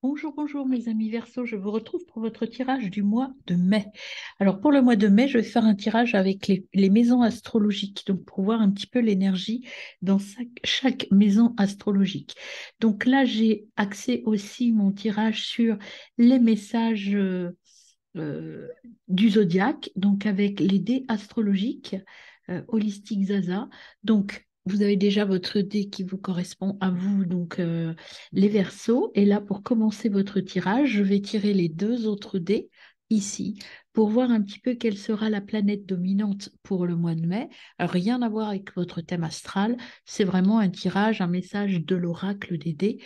Bonjour, bonjour mes amis Verseau, je vous retrouve pour votre tirage du mois de mai. Alors pour le mois de mai, je vais faire un tirage avec les maisons astrologiques, donc pour voir un petit peu l'énergie dans chaque maison astrologique. Donc là, j'ai axé aussi mon tirage sur les messages euh, du zodiaque, donc avec les dés astrologiques, Holistique Zaza. Donc vous avez déjà votre dé qui vous correspond à vous, donc les Verseaux. Et là, pour commencer votre tirage, je vais tirer les deux autres dés ici pour voir un petit peu quelle sera la planète dominante pour le mois de mai. Alors, rien à voir avec votre thème astral, c'est vraiment un tirage, un message de l'oracle des dés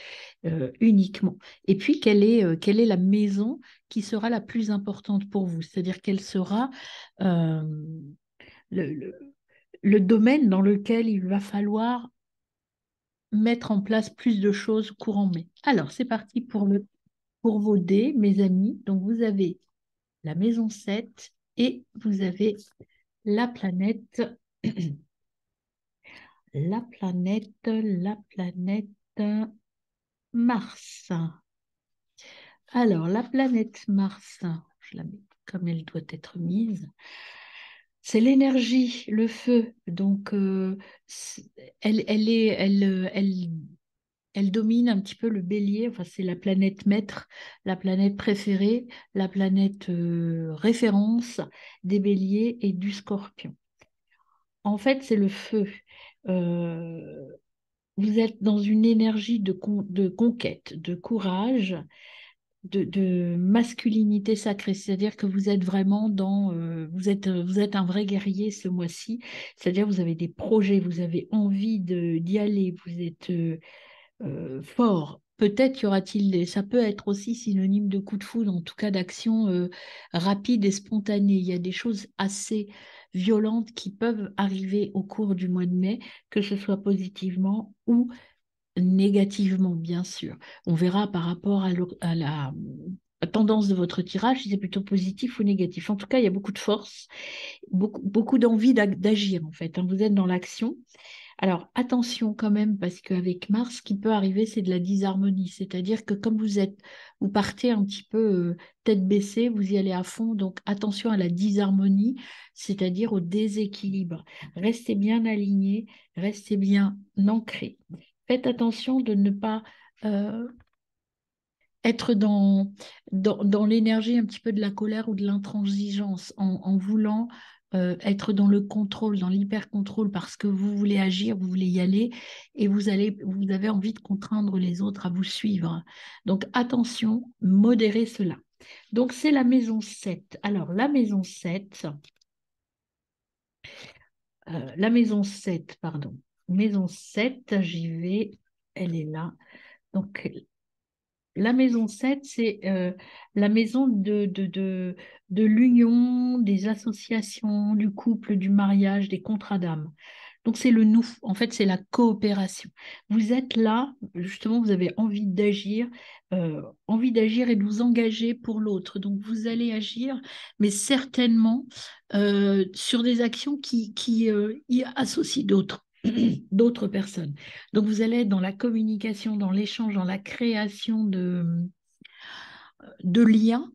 uniquement. Et puis, quelle est la maison qui sera la plus importante pour vous? C'est-à-dire quelle sera euh, le, le- le domaine dans lequel il va falloir mettre en place plus de choses courant mai. Alors, c'est parti pour vos dés, mes amis. Donc, vous avez la maison 7 et vous avez la planète, la planète Mars. Alors, la planète Mars, je la mets comme elle doit être mise. C'est l'énergie, le feu. Donc, elle est, elle domine un petit peu le bélier. Enfin, c'est la planète maître, la planète préférée, la planète référence des béliers et du scorpion. En fait, c'est le feu. Euh, vous êtes dans une énergie de conquête, de courage, de masculinité sacrée, c'est-à-dire que vous êtes vraiment vous êtes un vrai guerrier ce mois-ci, c'est-à-dire vous avez des projets, vous avez envie d'y aller, vous êtes fort. Peut-être y aura-t-il, ça peut être aussi synonyme de coup de foudre, en tout cas d'action rapide et spontanée. Il y a des choses assez violentes qui peuvent arriver au cours du mois de mai, que ce soit positivement ou négativement, bien sûr. On verra par rapport à la tendance de votre tirage, si c'est plutôt positif ou négatif. En tout cas, il y a beaucoup de force, beaucoup d'envie d'agir, en fait, hein. Vous êtes dans l'action. Alors, attention quand même, parce qu'avec Mars, ce qui peut arriver, c'est de la disharmonie. C'est-à-dire que comme vous partez un petit peu tête baissée, vous y allez à fond. Donc, attention à la disharmonie, c'est-à-dire au déséquilibre. Restez bien alignés, restez bien ancrés. Faites attention de ne pas euh, être dans l'énergie un petit peu de la colère ou de l'intransigeance en voulant être dans le contrôle, dans l'hyper-contrôle parce que vous voulez agir, vous voulez y aller et vous avez envie de contraindre les autres à vous suivre. Donc attention, modérez cela. Donc c'est la maison 7. Alors la maison 7, pardon. Maison 7, j'y vais, elle est là. Donc la maison 7, c'est la maison de l'union, des associations, du couple, du mariage, des contrats d'âme. Donc c'est le nous, en fait c'est la coopération. Vous êtes là, justement, vous avez envie d'agir et de vous engager pour l'autre. Donc vous allez agir, mais certainement sur des actions qui y associent d'autres. D'autres personnes. Donc, vous allez être dans la communication, dans l'échange, dans la création de liens,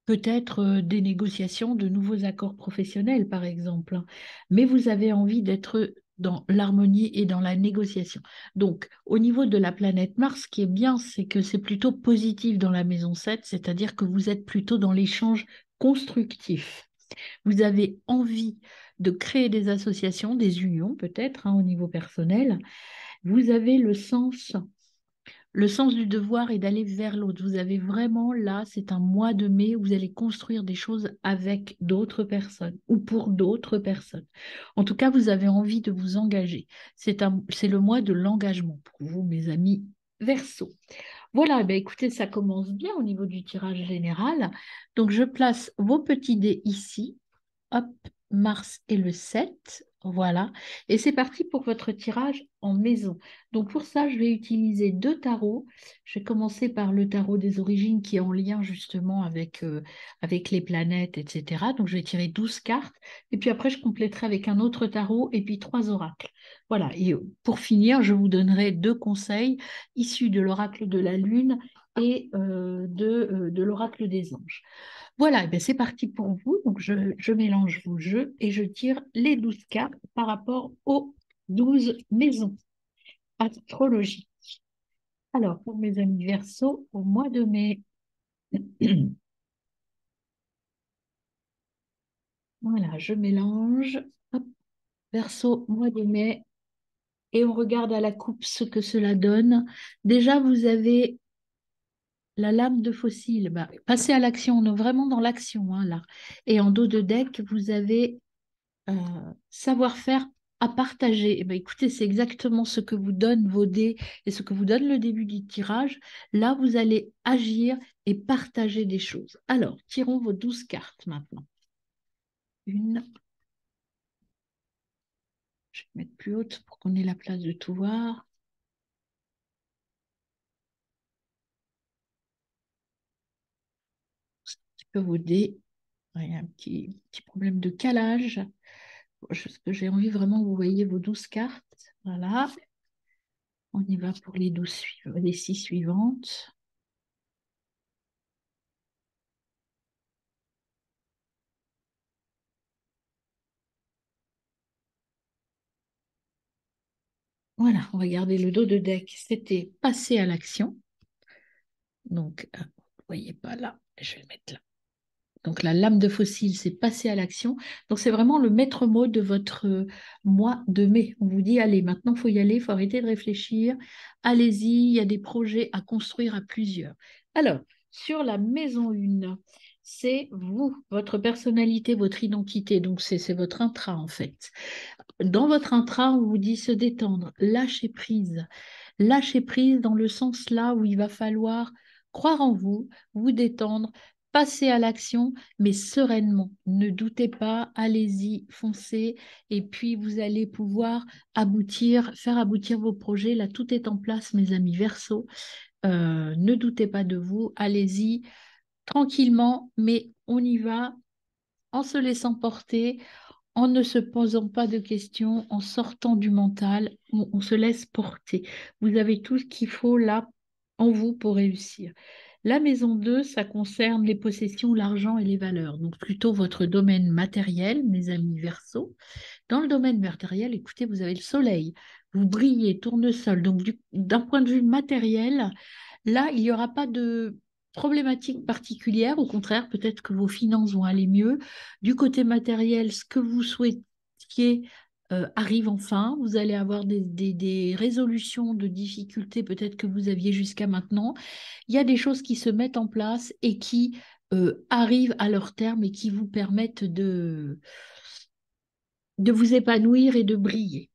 peut-être des négociations, de nouveaux accords professionnels, par exemple, hein. Mais vous avez envie d'être dans l'harmonie et dans la négociation. Donc, au niveau de la planète Mars, ce qui est bien, c'est que c'est plutôt positif dans la maison 7, c'est-à-dire que vous êtes plutôt dans l'échange constructif. Vous avez envie de créer des associations, des unions peut-être, hein, au niveau personnel. Vous avez le sens du devoir et d'aller vers l'autre. Vous avez vraiment là, c'est un mois de mai où vous allez construire des choses avec d'autres personnes ou pour d'autres personnes. En tout cas, vous avez envie de vous engager. C'est le mois de l'engagement pour vous, mes amis Verseau. Voilà, ben écoutez, ça commence bien au niveau du tirage général. Donc, je place vos petits dés ici. Hop, Mars et le 7. Voilà. Et c'est parti pour votre tirage en maison. Donc pour ça, je vais utiliser deux tarots. Je vais commencer par le tarot des origines qui est en lien justement avec les planètes, etc. Donc je vais tirer 12 cartes. Et puis après, je compléterai avec un autre tarot et puis trois oracles. Voilà. Et pour finir, je vous donnerai deux conseils issus de l'oracle de la Lune et de l'oracle des anges. Voilà, eh bien, c'est parti pour vous. Donc, je mélange vos jeux et je tire les 12 cartes par rapport aux 12 maisons astrologiques. Alors, pour mes amis Verseau, au mois de mai, voilà, je mélange. Hop, Verseau, mois de mai, et on regarde à la coupe ce que cela donne. Déjà, vous avez la lame de fossile. Bah, passez à l'action, on est vraiment dans l'action, hein, là. Et en dos de deck, vous avez euh, savoir-faire à partager. Eh ben, écoutez, c'est exactement ce que vous donne vos dés et ce que vous donne le début du tirage. Là, vous allez agir et partager des choses. Alors, tirons vos 12 cartes maintenant. Une, je vais mettre plus haute pour qu'on ait la place de tout voir. Un petit peu vos dés. Il y a un petit problème de calage. Parce que j'ai envie vraiment que vous voyez vos 12 cartes. Voilà. On y va pour les 12 les 6 suivantes. Voilà, on va garder le dos de deck. C'était passer à l'action. Donc, vous ne voyez pas là, je vais le mettre là. Donc, la lame de fossile, c'est passer à l'action. Donc, c'est vraiment le maître mot de votre mois de mai. On vous dit, allez, maintenant, il faut y aller, il faut arrêter de réfléchir. Allez-y, il y a des projets à construire à plusieurs. Alors, sur la maison 1, c'est vous, votre personnalité, votre identité. Donc, c'est votre intra, en fait. Dans votre intra, on vous dit se détendre, lâcher prise. Lâcher prise dans le sens là où il va falloir croire en vous, vous détendre, passer à l'action, mais sereinement. Ne doutez pas, allez-y, foncez, et puis vous allez pouvoir aboutir, faire aboutir vos projets. Là, tout est en place, mes amis Verseau. Ne doutez pas de vous, allez-y tranquillement, mais on y va en se laissant porter, en ne se posant pas de questions, en sortant du mental, on se laisse porter. Vous avez tout ce qu'il faut là en vous pour réussir. La maison 2, ça concerne les possessions, l'argent et les valeurs. Donc plutôt votre domaine matériel, mes amis Verseau. Dans le domaine matériel, écoutez, vous avez le soleil, vous brillez, tournesol. Donc d'un point de vue matériel, là, il n'y aura pas de problématique particulière. Au contraire, peut-être que vos finances vont aller mieux. Du côté matériel, ce que vous souhaitiez arrive enfin. Vous allez avoir des résolutions de difficultés peut-être que vous aviez jusqu'à maintenant. Il y a des choses qui se mettent en place et qui arrivent à leur terme et qui vous permettent de vous épanouir et de briller.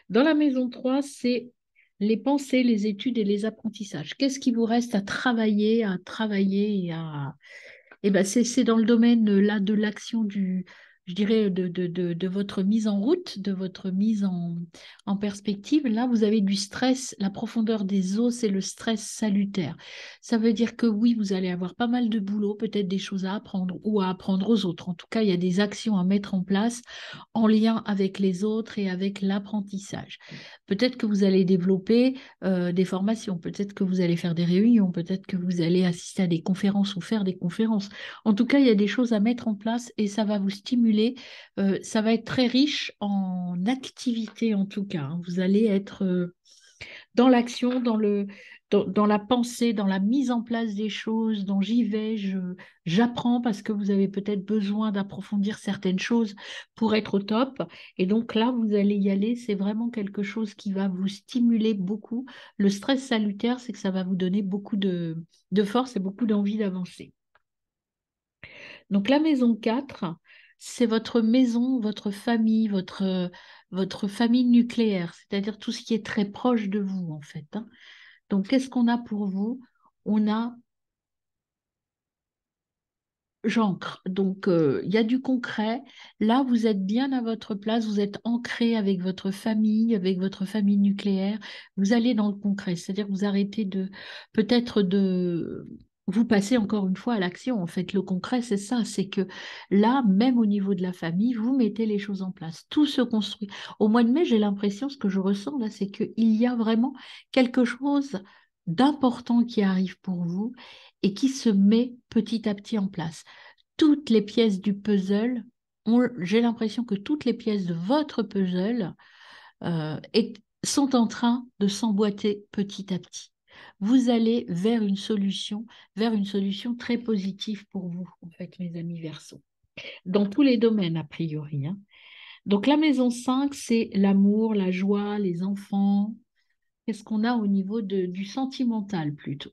Dans la maison 3, c'est les pensées, les études et les apprentissages. Qu'est-ce qui vous reste à travailler et à, eh ben c'est dans le domaine là de l'action du, je dirais, de votre mise en route, de votre mise en perspective. Là, vous avez du stress, la profondeur des eaux, c'est le stress salutaire. Ça veut dire que oui, vous allez avoir pas mal de boulot, peut-être des choses à apprendre ou à apprendre aux autres. En tout cas, il y a des actions à mettre en place en lien avec les autres et avec l'apprentissage. Peut-être que vous allez développer des formations, peut-être que vous allez faire des réunions, peut-être que vous allez assister à des conférences ou faire des conférences. En tout cas, il y a des choses à mettre en place et ça va vous stimuler. Ça va être très riche en activité en tout cas, hein. Vous allez être dans l'action, dans la pensée, dans la mise en place des choses, dans j'y vais, j'apprends parce que vous avez peut-être besoin d'approfondir certaines choses pour être au top. Et donc là, vous allez y aller. C'est vraiment quelque chose qui va vous stimuler beaucoup. Le stress salutaire, c'est que ça va vous donner beaucoup de force et beaucoup d'envie d'avancer. Donc la maison 4, c'est votre maison, votre famille nucléaire, c'est-à-dire tout ce qui est très proche de vous en fait, hein. Donc qu'est-ce qu'on a pour vous? On a j'ancre. Donc, il y a du concret. Là, vous êtes bien à votre place, vous êtes ancré avec votre famille nucléaire. Vous allez dans le concret, c'est-à-dire que vous arrêtez de, peut-être de, vous passez encore une fois à l'action. En fait, le concret, c'est ça, c'est que là, même au niveau de la famille, vous mettez les choses en place. Tout se construit. Au mois de mai, j'ai l'impression, ce que je ressens là, c'est qu'il y a vraiment quelque chose. d'important qui arrive pour vous et qui se met petit à petit en place. Toutes les pièces du puzzle, j'ai l'impression que toutes les pièces de votre puzzle sont en train de s'emboîter petit à petit. Vous allez vers une solution très positive pour vous, en fait, mes amis Verseau, dans tous les domaines, a priori, hein. Donc, la maison 5, c'est l'amour, la joie, les enfants. Qu'est-ce qu'on a au niveau du sentimental plutôt?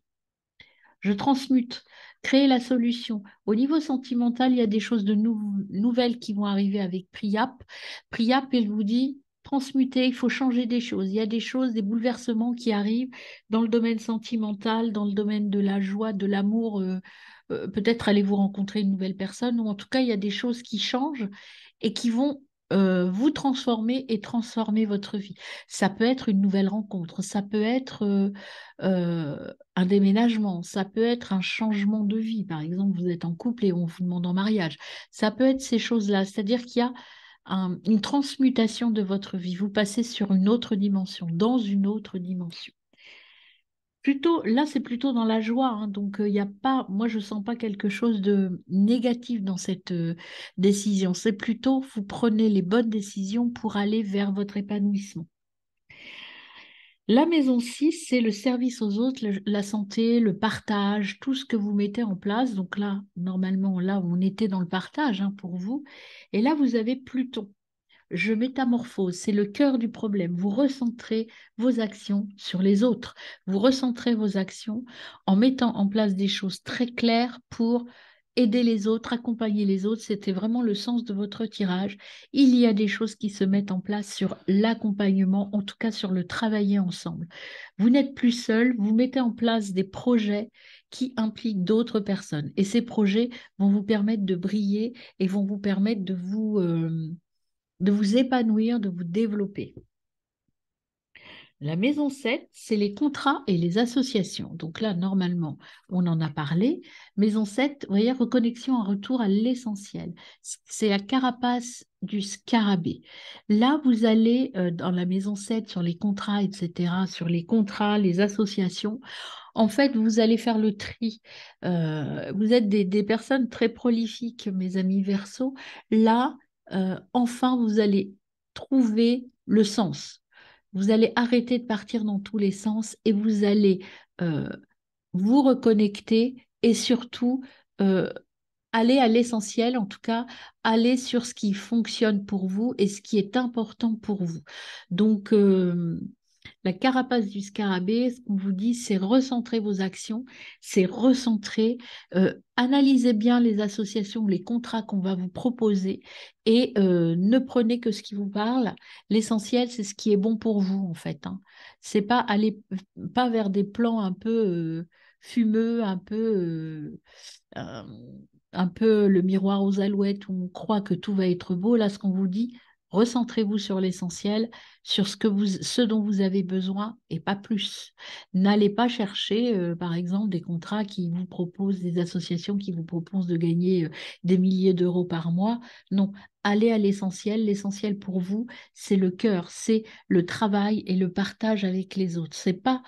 Je transmute, créer la solution. Au niveau sentimental, il y a des choses nouvelles qui vont arriver avec Priap. Priap, elle vous dit, transmuter, il faut changer des choses. Il y a des choses, des bouleversements qui arrivent dans le domaine sentimental, dans le domaine de la joie, de l'amour. Peut-être allez-vous rencontrer une nouvelle personne, ou en tout cas, il y a des choses qui changent et qui vont vous transformer et transformer votre vie. Ça peut être une nouvelle rencontre, ça peut être un déménagement, ça peut être un changement de vie. Par exemple, vous êtes en couple et on vous demande en mariage. Ça peut être ces choses-là, c'est-à-dire qu'il y a une transmutation de votre vie. Vous passez sur une autre dimension, dans une autre dimension. Plutôt, là, c'est plutôt dans la joie, hein, donc il y a pas, moi, je sens pas quelque chose de négatif dans cette décision. C'est plutôt, vous prenez les bonnes décisions pour aller vers votre épanouissement. La maison 6, c'est le service aux autres, la santé, le partage, tout ce que vous mettez en place. Donc là, normalement, là, on était dans le partage, hein, pour vous. Et là, vous avez Pluton. Je métamorphose, c'est le cœur du problème. Vous recentrez vos actions sur les autres. Vous recentrez vos actions en mettant en place des choses très claires pour aider les autres, accompagner les autres. C'était vraiment le sens de votre tirage. Il y a des choses qui se mettent en place sur l'accompagnement, en tout cas sur le travailler ensemble. Vous n'êtes plus seul, vous mettez en place des projets qui impliquent d'autres personnes. Et ces projets vont vous permettre de briller et vont vous permettre de vous épanouir, de vous développer. La maison 7, c'est les contrats et les associations. Donc là, normalement, on en a parlé. Maison 7, vous voyez, reconnexion en retour à l'essentiel. C'est la carapace du scarabée. Là, vous allez dans la maison 7 sur les contrats, etc., sur les contrats, les associations. En fait, vous allez faire le tri. Vous êtes des personnes très prolifiques, mes amis Verseau. Là, enfin, vous allez trouver le sens. Vous allez arrêter de partir dans tous les sens et vous allez euh, vous reconnecter et surtout euh, aller à l'essentiel, en tout cas, aller sur ce qui fonctionne pour vous et ce qui est important pour vous. Donc, la carapace du scarabée, ce qu'on vous dit, c'est recentrer vos actions, c'est recentrer, analysez bien les associations, les contrats qu'on va vous proposer et ne prenez que ce qui vous parle. L'essentiel, c'est ce qui est bon pour vous, en fait, hein. C'est pas aller pas vers des plans un peu fumeux, euh, un peu le miroir aux alouettes où on croit que tout va être beau. Là, ce qu'on vous dit, recentrez-vous sur l'essentiel, sur ce dont vous avez besoin et pas plus. N'allez pas chercher, par exemple, des contrats qui vous proposent, des associations qui vous proposent de gagner des milliers d'euros par mois. Non, allez à l'essentiel. L'essentiel pour vous, c'est le cœur, c'est le travail et le partage avec les autres. C'est pas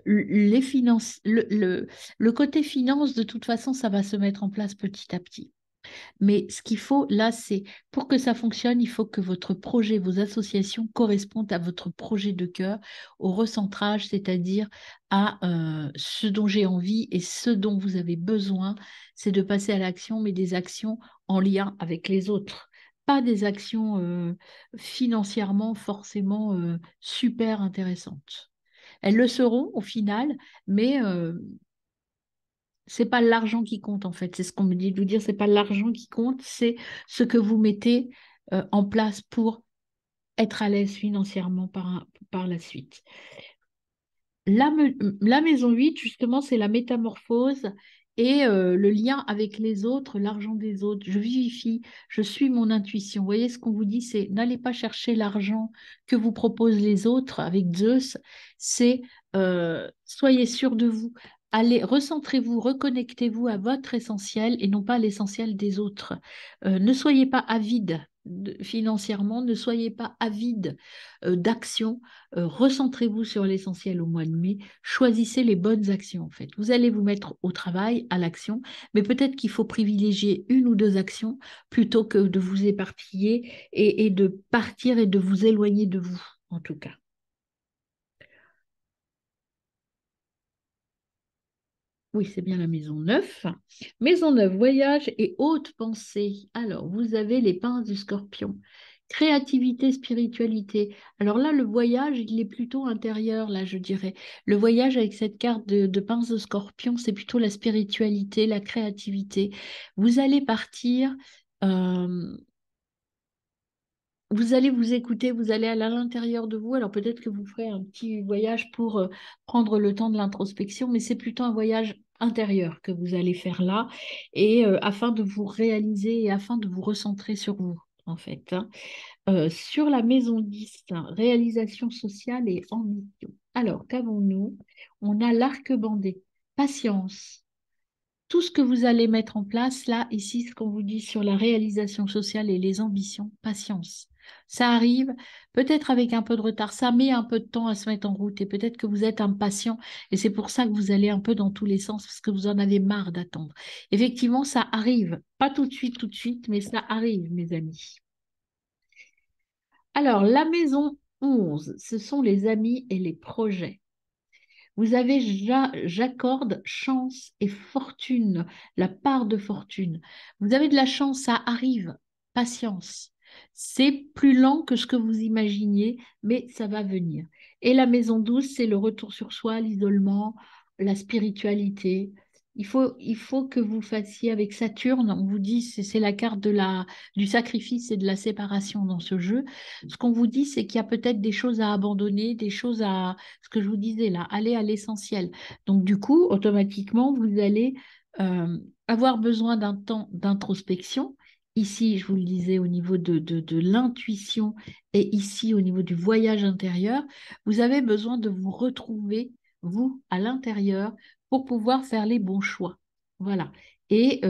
les finances, le côté finance, de toute façon, ça va se mettre en place petit à petit. Mais ce qu'il faut là, c'est pour que ça fonctionne, il faut que votre projet, vos associations correspondent à votre projet de cœur, au recentrage, c'est-à-dire à ce dont j'ai envie et ce dont vous avez besoin, c'est de passer à l'action, mais des actions en lien avec les autres. Pas des actions financièrement forcément super intéressantes. Elles le seront au final, mais c'est pas l'argent qui compte en fait. C'est ce qu'on me dit de vous dire, c'est pas l'argent qui compte, c'est ce que vous mettez en place pour être à l'aise financièrement par la suite. La maison 8, justement, c'est la métamorphose et le lien avec les autres, l'argent des autres. Je vivifie, je suis mon intuition. Vous voyez, ce qu'on vous dit, c'est n'allez pas chercher l'argent que vous proposent les autres avec Zeus, c'est soyez sûr de vous. Allez, recentrez-vous, reconnectez-vous à votre essentiel et non pas à l'essentiel des autres. Ne soyez pas avide financièrement, ne soyez pas avide d'action. Recentrez-vous sur l'essentiel au mois de mai. Choisissez les bonnes actions, en fait. Vous allez vous mettre au travail, à l'action, mais peut-être qu'il faut privilégier une ou deux actions plutôt que de vous éparpiller et de partir et de vous éloigner de vous, en tout cas. Oui, c'est bien la maison 9. Maison 9, voyage et haute pensée. Alors, vous avez les pinces du scorpion. Créativité, spiritualité. Alors là, le voyage, il est plutôt intérieur, là, je dirais. Le voyage avec cette carte de pince de scorpion, c'est plutôt la spiritualité, la créativité. Vous allez partir. euh, vous allez vous écouter, vous allez aller à l'intérieur de vous. Alors peut-être que vous ferez un petit voyage pour prendre le temps de l'introspection, mais c'est plutôt un voyage intérieur que vous allez faire là, et afin de vous réaliser et afin de vous recentrer sur vous, en fait, hein. Sur la maison 10, hein, réalisation sociale et ambition. Alors, qu'avons-nous? On a l'arc bandé, patience, tout ce que vous allez mettre en place, là, ici, ce qu'on vous dit sur la réalisation sociale et les ambitions, patience. Ça arrive, peut-être avec un peu de retard, ça met un peu de temps à se mettre en route et peut-être que vous êtes impatient et c'est pour ça que vous allez un peu dans tous les sens parce que vous en avez marre d'attendre. Effectivement, ça arrive, pas tout de suite, mais ça arrive, mes amis. Alors, la maison 11, ce sont les amis et les projets. Vous avez, j'accorde chance et fortune, la part de fortune. Vous avez de la chance, ça arrive. Patience. C'est plus lent que ce que vous imaginiez, mais ça va venir. Et la maison douce, c'est le retour sur soi, l'isolement, la spiritualité. Il faut que vous fassiez avec Saturne, on vous dit, c'est la carte du sacrifice et de la séparation dans ce jeu. Ce qu'on vous dit, c'est qu'il y a peut-être des choses à abandonner, des choses à, ce que je vous disais là, aller à l'essentiel. Donc du coup, automatiquement, vous allez avoir besoin d'un temps d'introspection. Ici, je vous le disais, au niveau de l'intuition et ici, au niveau du voyage intérieur, vous avez besoin de vous retrouver, vous, à l'intérieur, pour pouvoir faire les bons choix. Voilà. Et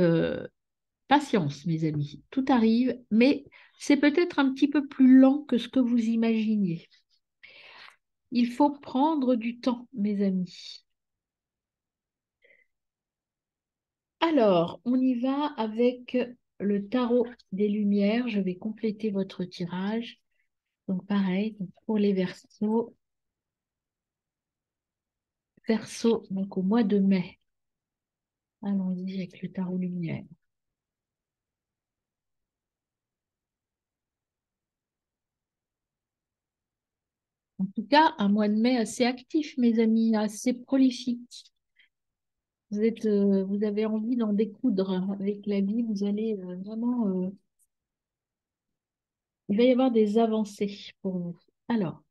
patience, mes amis, tout arrive, mais c'est peut-être un petit peu plus lent que ce que vous imaginiez. Il faut prendre du temps, mes amis. Alors, on y va avec le tarot des Lumières. Je vais compléter votre tirage. Donc, pareil, donc pour les Verseaux, donc au mois de mai. Allons-y avec le tarot Lumière. En tout cas, un mois de mai assez actif, mes amis, assez prolifique. Vous avez envie d'en découdre avec la vie. Vous allez vraiment, il va y avoir des avancées pour vous. Alors,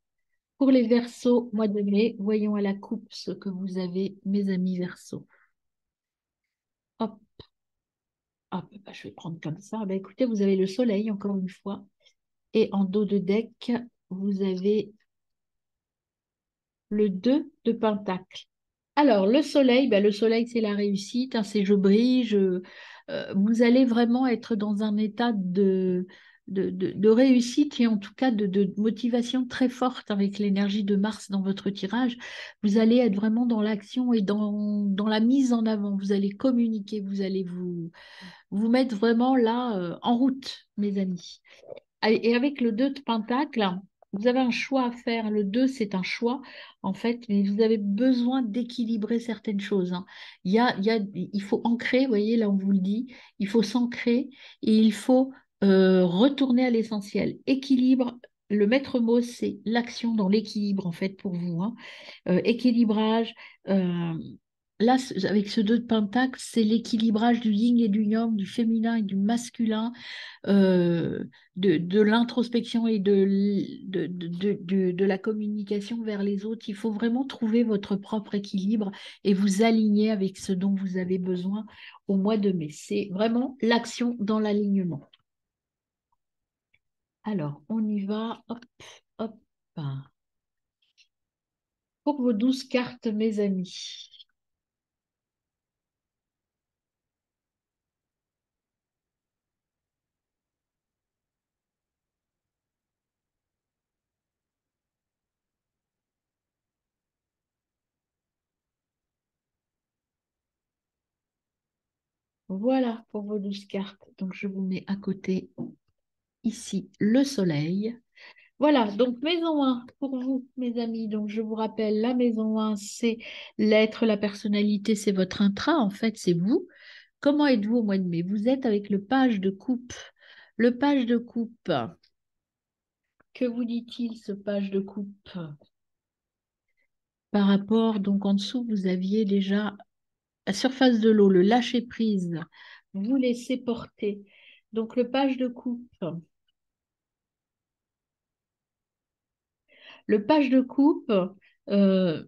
pour les Verseaux, mois de mai, voyons à la coupe ce que vous avez, mes amis Verseaux. Hop, hop, bah, je vais prendre comme ça. Bah, écoutez, vous avez le soleil, encore une fois. Et en dos de deck, vous avez le 2 de Pentacle. Alors, le soleil, c'est la réussite, hein, c'est je brille, vous allez vraiment être dans un état de réussite et en tout cas de motivation très forte avec l'énergie de Mars dans votre tirage. Vous allez être vraiment dans l'action et dans la mise en avant. Vous allez communiquer, vous allez vous mettre vraiment là en route, mes amis. Et avec le 2 de Pentacle, vous avez un choix à faire. Le 2, c'est un choix, en fait, mais vous avez besoin d'équilibrer certaines choses, hein. Il faut ancrer, vous voyez, là on vous le dit, il faut s'ancrer et il faut retourner à l'essentiel. Équilibre, le maître mot, c'est l'action dans l'équilibre, en fait, pour vous, hein. Équilibrage. Là, avec ce 2 de Pentacle, c'est l'équilibrage du yin et du yang, du féminin et du masculin, euh, de l'introspection et de la communication vers les autres. Il faut vraiment trouver votre propre équilibre et vous aligner avec ce dont vous avez besoin au mois de mai. C'est vraiment l'action dans l'alignement. Alors, on y va. Hop, hop. Pour vos 12 cartes, mes amis. Voilà pour vos 12 cartes. Donc, je vous mets à côté ici le soleil. Voilà, donc maison 1 pour vous, mes amis. Donc, je vous rappelle, la maison 1, c'est l'être, la personnalité, c'est votre intra, en fait, c'est vous. Comment êtes-vous au mois de mai? Vous êtes avec le page de coupe. Le page de coupe, que vous dit-il, ce page de coupe? Par rapport, donc en dessous, vous aviez déjà la surface de l'eau, le lâcher prise, vous laissez porter. Donc, le page de coupe. Le page de coupe, euh,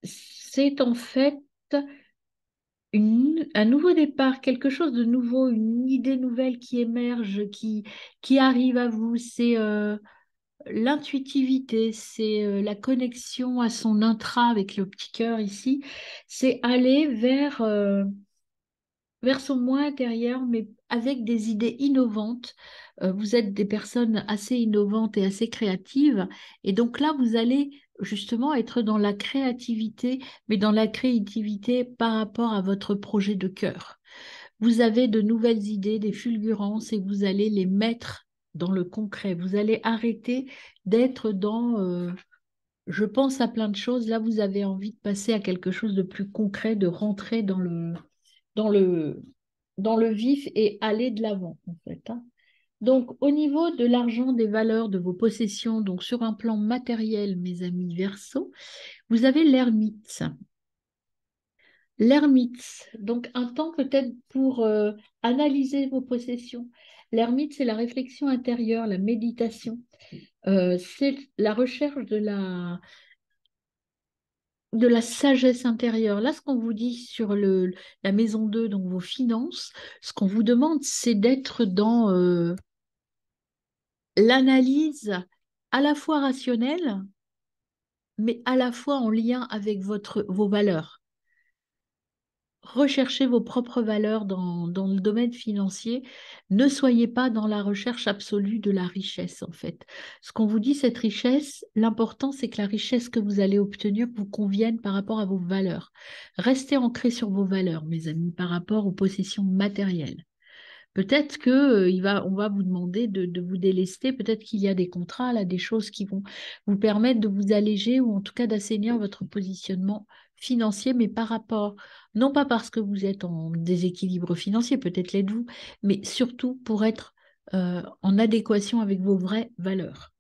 c'est en fait un nouveau départ, quelque chose de nouveau, une idée nouvelle qui émerge, qui arrive à vous. C'est l'intuitivité, c'est la connexion à son intra avec le petit cœur ici. C'est aller vers son moi intérieur, mais avec des idées innovantes. Vous êtes des personnes assez innovantes et assez créatives. Et donc là, vous allez justement être dans la créativité, mais dans la créativité par rapport à votre projet de cœur. Vous avez de nouvelles idées, des fulgurances, et vous allez les mettre dans le concret. Vous allez arrêter d'être dans je pense à plein de choses. Là, vous avez envie de passer à quelque chose de plus concret, de rentrer dans le, dans le vif et aller de l'avant, en fait, hein. Donc, au niveau de l'argent, des valeurs, de vos possessions, donc sur un plan matériel, mes amis Verseau, vous avez l'ermite. L'ermite, donc un temps peut-être pour analyser vos possessions. L'ermite, c'est la réflexion intérieure, la méditation. C'est la recherche de la sagesse intérieure. Là, ce qu'on vous dit sur la maison 2, donc vos finances, ce qu'on vous demande, c'est d'être dans l'analyse à la fois rationnelle, mais à la fois en lien avec vos valeurs. Recherchez vos propres valeurs dans le domaine financier. Ne soyez pas dans la recherche absolue de la richesse, en fait. Ce qu'on vous dit, cette richesse, l'important, c'est que la richesse que vous allez obtenir vous convienne par rapport à vos valeurs. Restez ancrés sur vos valeurs, mes amis, par rapport aux possessions matérielles. Peut-être que, on va vous demander de vous délester. Peut-être qu'il y a des contrats, là, des choses qui vont vous permettre de vous alléger ou en tout cas d'assainir votre positionnement financier, mais par rapport, non pas parce que vous êtes en déséquilibre financier, peut-être l'êtes-vous, mais surtout pour être en adéquation avec vos vraies valeurs.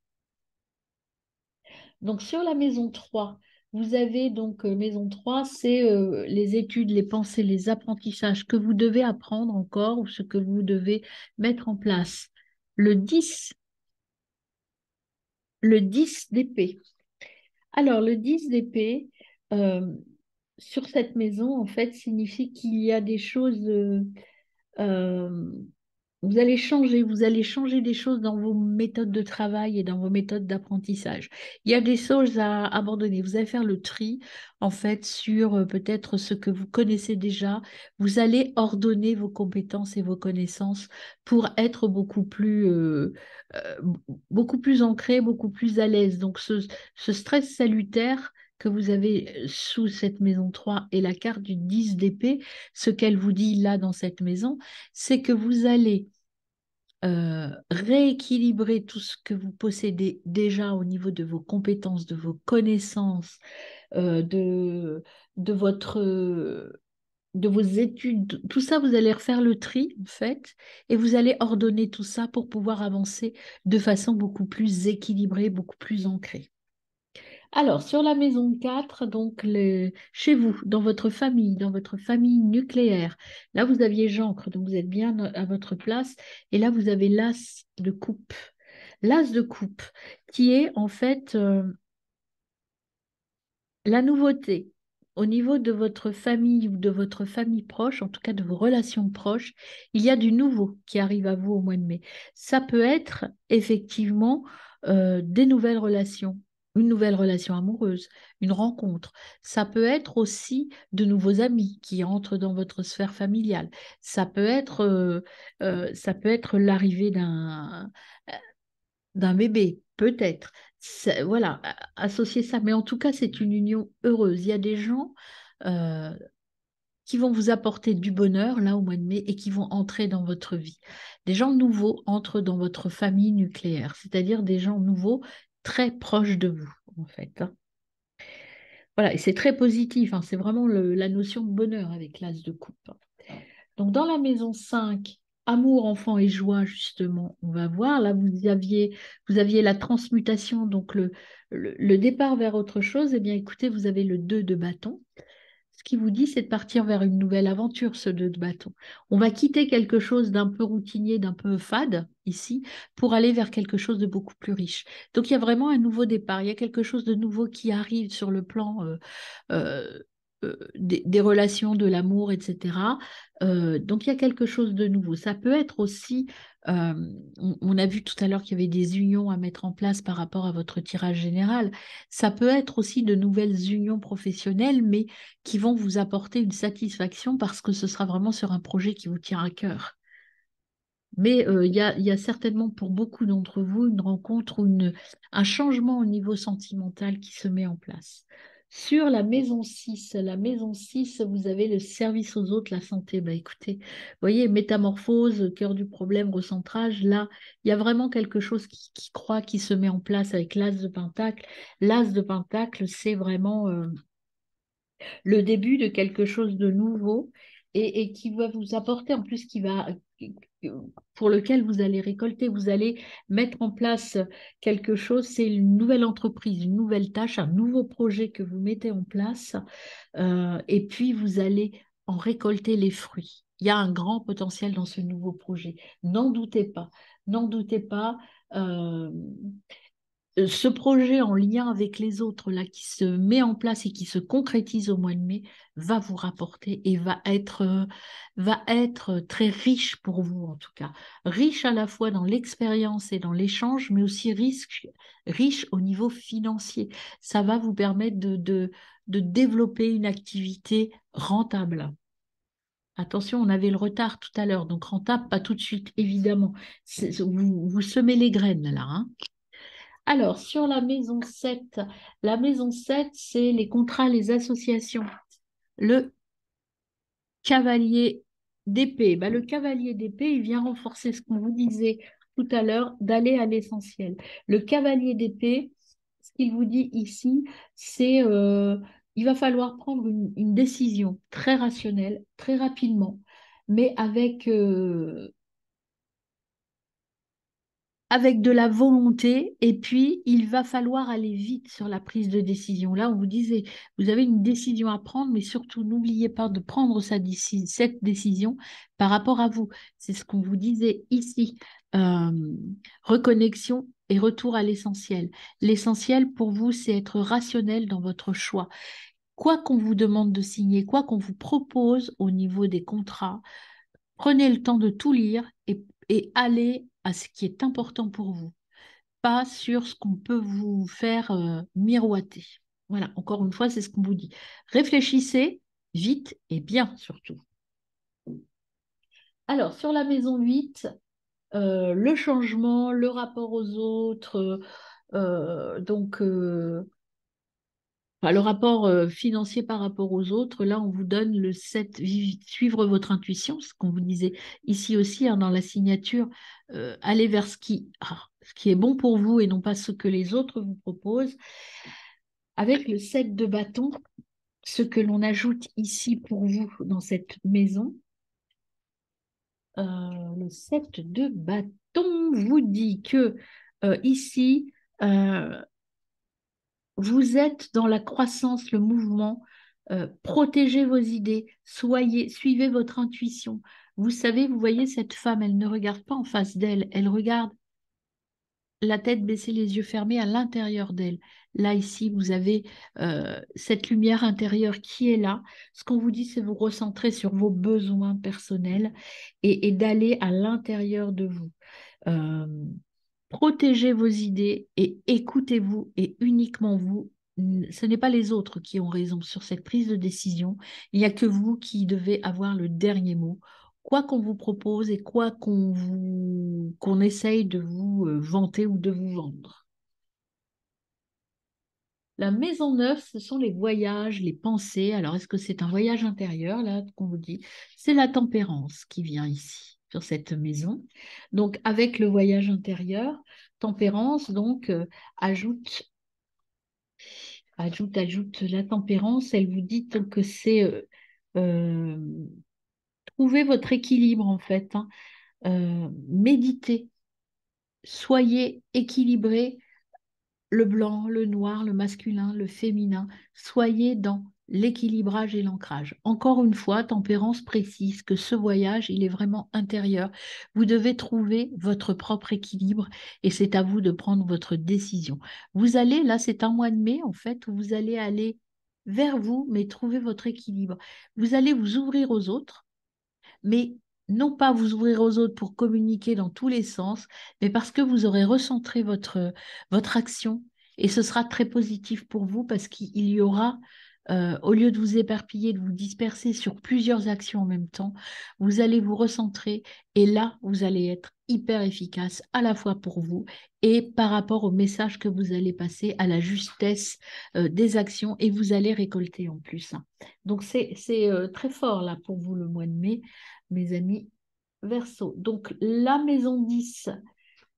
Donc sur la maison 3, vous avez donc maison 3, c'est les études, les pensées, les apprentissages que vous devez apprendre encore ou ce que vous devez mettre en place. Le 10, le 10 d'épée. Alors le 10 d'épée, euh, sur cette maison, en fait, signifie qu'il y a des choses euh, vous allez changer des choses dans vos méthodes de travail et dans vos méthodes d'apprentissage. Il y a des choses à abandonner. Vous allez faire le tri, en fait, sur peut-être ce que vous connaissez déjà. Vous allez ordonner vos compétences et vos connaissances pour être euh, beaucoup plus ancré, beaucoup plus à l'aise. Donc, ce stress salutaire que vous avez sous cette maison 3 et la carte du 10 d'épée, ce qu'elle vous dit là dans cette maison, c'est que vous allez rééquilibrer tout ce que vous possédez déjà au niveau de vos compétences, de vos connaissances, euh, de, de vos études. Tout ça, vous allez refaire le tri, en fait, et vous allez ordonner tout ça pour pouvoir avancer de façon beaucoup plus équilibrée, beaucoup plus ancrée. Alors, sur la maison 4, donc chez vous, dans votre famille nucléaire, là vous aviez Jancre, donc vous êtes bien à votre place, et là vous avez l'as de coupe. L'as de coupe, qui est en fait la nouveauté au niveau de votre famille ou de votre famille proche, en tout cas de vos relations proches, il y a du nouveau qui arrive à vous au mois de mai. Ça peut être effectivement des nouvelles relations, une nouvelle relation amoureuse, une rencontre. Ça peut être aussi de nouveaux amis qui entrent dans votre sphère familiale. Ça peut être l'arrivée d'un bébé, peut-être. Voilà, associer ça. Mais en tout cas, c'est une union heureuse. Il y a des gens, euh, qui vont vous apporter du bonheur là au mois de mai et qui vont entrer dans votre vie. Des gens nouveaux entrent dans votre famille nucléaire, c'est-à-dire des gens nouveaux très proches de vous, en fait, hein. Voilà, et c'est très positif, hein, c'est vraiment la notion de bonheur avec l'as de coupe. Donc, dans la maison 5, amour, enfant et joie, justement, on va voir. Là, vous aviez la transmutation, donc le départ vers autre chose. Eh bien, écoutez, vous avez le 2 de bâton. Ce qui vous dit, c'est de partir vers une nouvelle aventure, ce 2 de bâton. On va quitter quelque chose d'un peu routinier, d'un peu fade, ici, pour aller vers quelque chose de beaucoup plus riche. Donc, il y a vraiment un nouveau départ. Il y a quelque chose de nouveau qui arrive sur le plan euh, des relations, de l'amour, etc. Donc il y a quelque chose de nouveau. Ça peut être aussi, euh, on a vu tout à l'heure qu'il y avait des unions à mettre en place par rapport à votre tirage général. Ça peut être aussi de nouvelles unions professionnelles, mais qui vont vous apporter une satisfaction parce que ce sera vraiment sur un projet qui vous tient à cœur. Mais il y a certainement pour beaucoup d'entre vous une rencontre ou un changement au niveau sentimental qui se met en place. Sur la maison 6, vous avez le service aux autres, la santé. Bah, écoutez, vous voyez, métamorphose, cœur du problème, recentrage, là, il y a vraiment quelque chose qui croît, qui se met en place avec l'as de Pentacle. L'as de Pentacle, c'est vraiment le début de quelque chose de nouveau et qui va vous apporter en plus, pour lequel vous allez récolter, vous allez mettre en place quelque chose, c'est une nouvelle entreprise, une nouvelle tâche, un nouveau projet que vous mettez en place et puis vous allez en récolter les fruits. Il y a un grand potentiel dans ce nouveau projet. N'en doutez pas. N'en doutez pas. euh, Ce projet en lien avec les autres là qui se met en place et qui se concrétise au mois de mai va vous rapporter et va être très riche pour vous en tout cas. Riche à la fois dans l'expérience et dans l'échange, mais aussi riche au niveau financier. Ça va vous permettre de développer une activité rentable. Attention, on avait le retard tout à l'heure, donc rentable, pas tout de suite, évidemment. Vous semez les graines là, hein. Alors, sur la maison 7, c'est les contrats, les associations. Le cavalier d'épée. Bah, le cavalier d'épée, il vient renforcer ce qu'on vous disait tout à l'heure, d'aller à l'essentiel. Le cavalier d'épée, ce qu'il vous dit ici, c'est il va falloir prendre une décision très rationnelle, très rapidement, mais avec de la volonté, et puis il va falloir aller vite sur la prise de décision. Là, on vous disait, vous avez une décision à prendre, mais surtout n'oubliez pas de prendre cette décision par rapport à vous. C'est ce qu'on vous disait ici. Euh, Reconnexion et retour à l'essentiel. L'essentiel pour vous, c'est être rationnel dans votre choix. Quoi qu'on vous demande de signer, quoi qu'on vous propose au niveau des contrats, prenez le temps de tout lire et allez à ce qui est important pour vous, pas sur ce qu'on peut vous faire miroiter. Voilà, encore une fois, c'est ce qu'on vous dit. Réfléchissez vite et bien surtout. Alors, sur la maison 8, le changement, le rapport aux autres, donc enfin, le rapport financier par rapport aux autres, là, on vous donne le 7, suivre votre intuition, ce qu'on vous disait ici aussi hein, dans la signature, aller vers ce qui est bon pour vous et non pas ce que les autres vous proposent. Avec le 7 de bâton, ce que l'on ajoute ici pour vous dans cette maison, le 7 de bâton vous dit que ici, euh, vous êtes dans la croissance, le mouvement. Protégez vos idées, suivez votre intuition. Vous savez, vous voyez cette femme, elle ne regarde pas en face d'elle, elle regarde la tête baissée, les yeux fermés à l'intérieur d'elle. Là, ici, vous avez cette lumière intérieure qui est là. Ce qu'on vous dit, c'est vous recentrer sur vos besoins personnels et d'aller à l'intérieur de vous. Euh, Protégez vos idées et écoutez-vous et uniquement vous. Ce n'est pas les autres qui ont raison sur cette prise de décision. Il n'y a que vous qui devez avoir le dernier mot. Quoi qu'on vous propose et quoi qu'on essaye de vous vanter ou de vous vendre. La maison neuve, ce sont les voyages, les pensées. Alors, est-ce que c'est un voyage intérieur, là, qu'on vous dit? C'est la tempérance qui vient ici, sur cette maison. Donc, avec le voyage intérieur, tempérance, donc, ajoute la tempérance. Elle vous dit donc, que c'est euh, trouver votre équilibre, en fait, hein. Méditez, soyez équilibré, le blanc, le noir, le masculin, le féminin. Soyez dans l'équilibrage et l'ancrage. Encore une fois, tempérance précise que ce voyage, il est vraiment intérieur. Vous devez trouver votre propre équilibre et c'est à vous de prendre votre décision. Vous allez, là, c'est un mois de mai, en fait, où vous allez aller vers vous, mais trouver votre équilibre. Vous allez vous ouvrir aux autres, mais non pas vous ouvrir aux autres pour communiquer dans tous les sens, mais parce que vous aurez recentré votre action et ce sera très positif pour vous parce qu'il y aura, au lieu de vous éparpiller, de vous disperser sur plusieurs actions en même temps, vous allez vous recentrer et là, vous allez être hyper efficace à la fois pour vous et par rapport au message que vous allez passer, à la justesse des actions et vous allez récolter en plus, hein. Donc c'est très fort là pour vous le mois de mai, mes amis Verseau. Donc, la maison 10,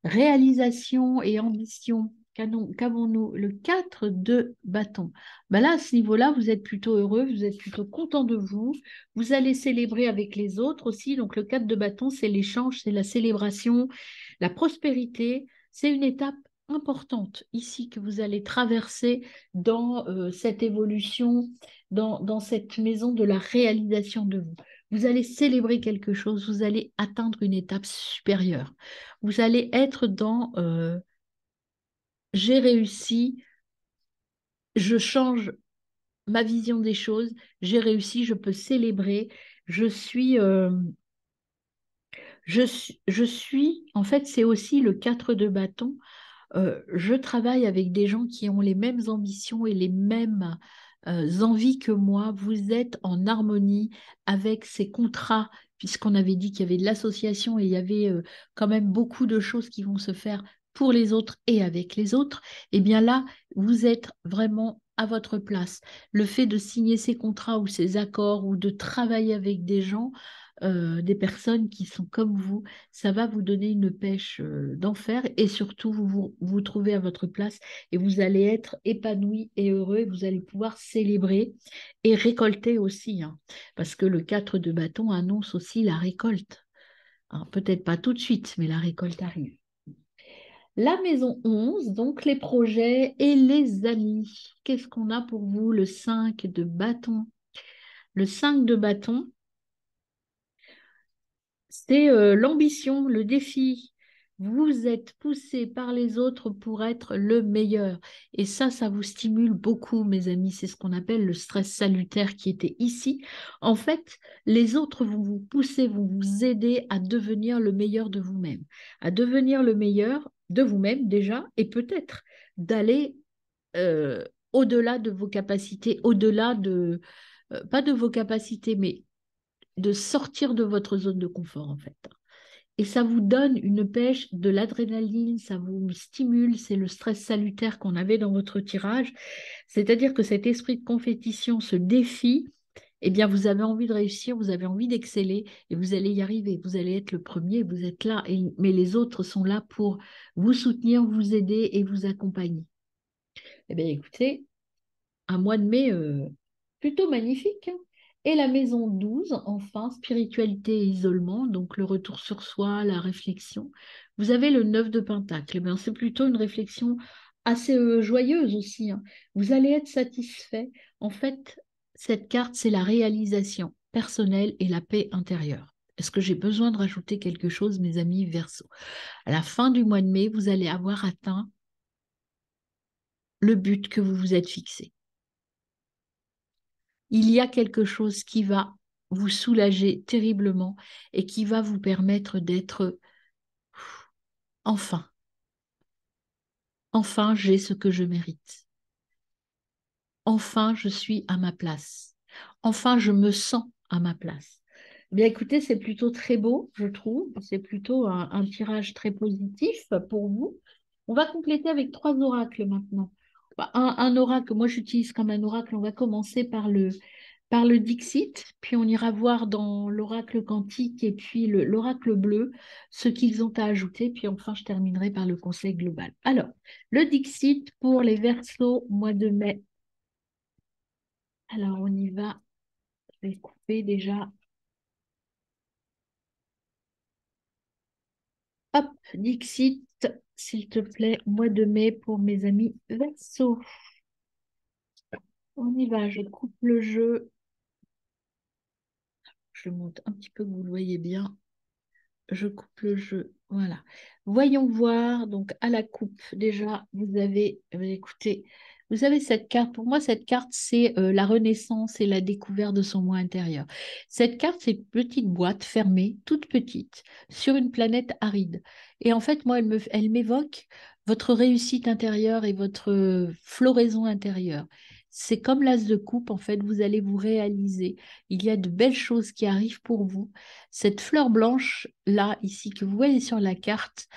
réalisation et ambition. Qu'avons-nous? Le 4 de bâton. Ben là, à ce niveau-là, vous êtes plutôt heureux, vous êtes plutôt content de vous. Vous allez célébrer avec les autres aussi. Donc, le 4 de bâton, c'est l'échange, c'est la célébration, la prospérité. C'est une étape importante ici que vous allez traverser dans cette évolution, dans cette maison de la réalisation de vous. Vous allez célébrer quelque chose, vous allez atteindre une étape supérieure. Vous allez être dans j'ai réussi, je change ma vision des choses, j'ai réussi, je peux célébrer, je suis, euh, je suis, en fait, c'est aussi le 4 de bâton. Je travaille avec des gens qui ont les mêmes ambitions et les mêmes envies que moi. Vous êtes en harmonie avec ces contrats, puisqu'on avait dit qu'il y avait de l'association et il y avait quand même beaucoup de choses qui vont se faire pour les autres et avec les autres. Eh bien là, vous êtes vraiment à votre place. Le fait de signer ces contrats ou ces accords ou de travailler avec des gens, des personnes qui sont comme vous, ça va vous donner une pêche d'enfer et surtout vous trouvez à votre place et vous allez être épanoui et heureux et vous allez pouvoir célébrer et récolter aussi, hein, parce que le 4 de bâton annonce aussi la récolte. Alors, peut-être pas tout de suite, mais la récolte arrive. La maison 11, donc les projets et les amis. Qu'est-ce qu'on a pour vous? Le 5 de bâton. Le 5 de bâton, c'est l'ambition, le défi. Vous êtes poussé par les autres pour être le meilleur. Et ça vous stimule beaucoup, mes amis. C'est ce qu'on appelle le stress salutaire qui était ici. En fait, les autres vont vous pousser, vont vous aider à devenir le meilleur de vous-même, à devenir le meilleur de vous-même déjà, et peut-être d'aller euh, au-delà de vos capacités, au-delà de, pas de vos capacités, mais de sortir de votre zone de confort, en fait. Et ça vous donne une pêche, de l'adrénaline, ça vous stimule, c'est le stress salutaire qu'on avait dans votre tirage. C'est-à-dire que cet esprit de compétition, ce défi, eh bien, vous avez envie de réussir, vous avez envie d'exceller et vous allez y arriver. Vous allez être le premier, vous êtes là, mais les autres sont là pour vous soutenir, vous aider et vous accompagner. Eh bien, écoutez, un mois de mai plutôt magnifique, hein. Et la maison 12, enfin, spiritualité et isolement, donc le retour sur soi, la réflexion. Vous avez le 9 de Pentacle. Eh bien, c'est plutôt une réflexion assez joyeuse aussi, hein. Vous allez être satisfait. En fait, cette carte, c'est la réalisation personnelle et la paix intérieure. Est-ce que j'ai besoin de rajouter quelque chose, mes amis Verseau? À la fin du mois de mai, vous allez avoir atteint le but que vous vous êtes fixé. Il y a quelque chose qui va vous soulager terriblement et qui va vous permettre d'être enfin, enfin j'ai ce que je mérite. Enfin je suis à ma place. Enfin je me sens à ma place. Bien écoutez, c'est plutôt très beau, je trouve. C'est plutôt un tirage très positif pour vous. On va compléter avec trois oracles maintenant. un oracle, moi j'utilise comme un oracle, on va commencer par le Dixit, puis on ira voir dans l'oracle quantique et puis l'oracle bleu ce qu'ils ont à ajouter, puis enfin je terminerai par le conseil global. Alors, le Dixit pour les Verseaux, mois de mai. Alors on y va, je vais couper déjà. Hop, Dixit, s'il te plaît, mois de mai pour mes amis Verseaux. On y va, je coupe le jeu, je monte un petit peu que vous le voyez bien. Je coupe le jeu. Voilà. Voyons voir. Donc, à la coupe, déjà, vous avez, écoutez, vous avez cette carte. Pour moi, cette carte, c'est la renaissance et la découverte de son moi intérieur. Cette carte, c'est une petite boîte fermée, toute petite, sur une planète aride. Et en fait, moi, elle m'évoque votre réussite intérieure et votre floraison intérieure. C'est comme l'as de coupe, en fait, vous allez vous réaliser. Il y a de belles choses qui arrivent pour vous. Cette fleur blanche, là, ici, que vous voyez sur la carte,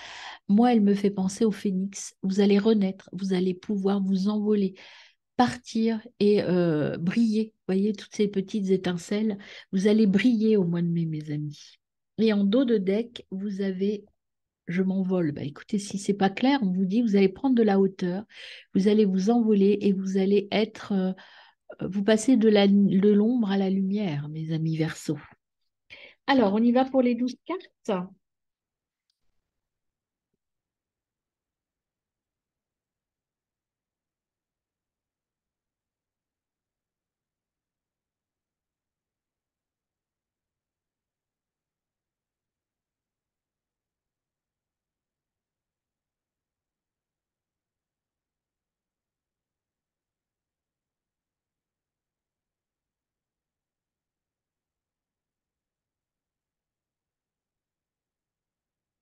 moi, elle me fait penser au phénix. Vous allez renaître, vous allez pouvoir vous envoler, partir et briller. Vous voyez toutes ces petites étincelles. Vous allez briller au mois de mai, mes amis. Et en dos de deck, vous avez je m'envole. Bah, écoutez, si c'est pas clair, on vous dit vous allez prendre de la hauteur, vous allez vous envoler et vous allez être, vous passez de l'ombre à la lumière, mes amis Verseaux. Alors, on y va pour les 12 cartes.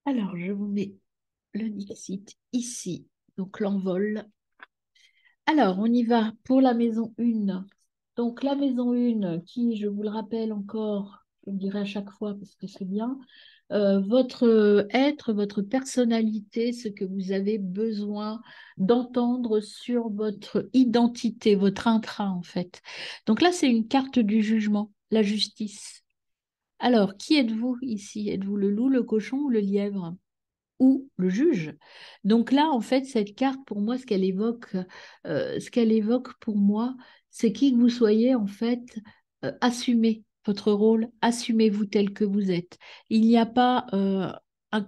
Alors, je vous mets le Dixit ici, donc l'envol. Alors, on y va pour la maison 1. Donc, la maison 1, qui, je vous le rappelle encore, je le dirai à chaque fois parce que c'est bien, votre être, votre personnalité, ce que vous avez besoin d'entendre sur votre identité, votre intra, en fait. Donc là, c'est une carte du jugement, la justice. Alors, qui êtes-vous ici? Êtes-vous le loup, le cochon ou le lièvre? Ou le juge. Donc là, en fait, cette carte, pour moi, ce qu'elle évoque pour moi, c'est qui que vous soyez, en fait, assumez votre rôle, assumez-vous tel que vous êtes. Il n'y a pas un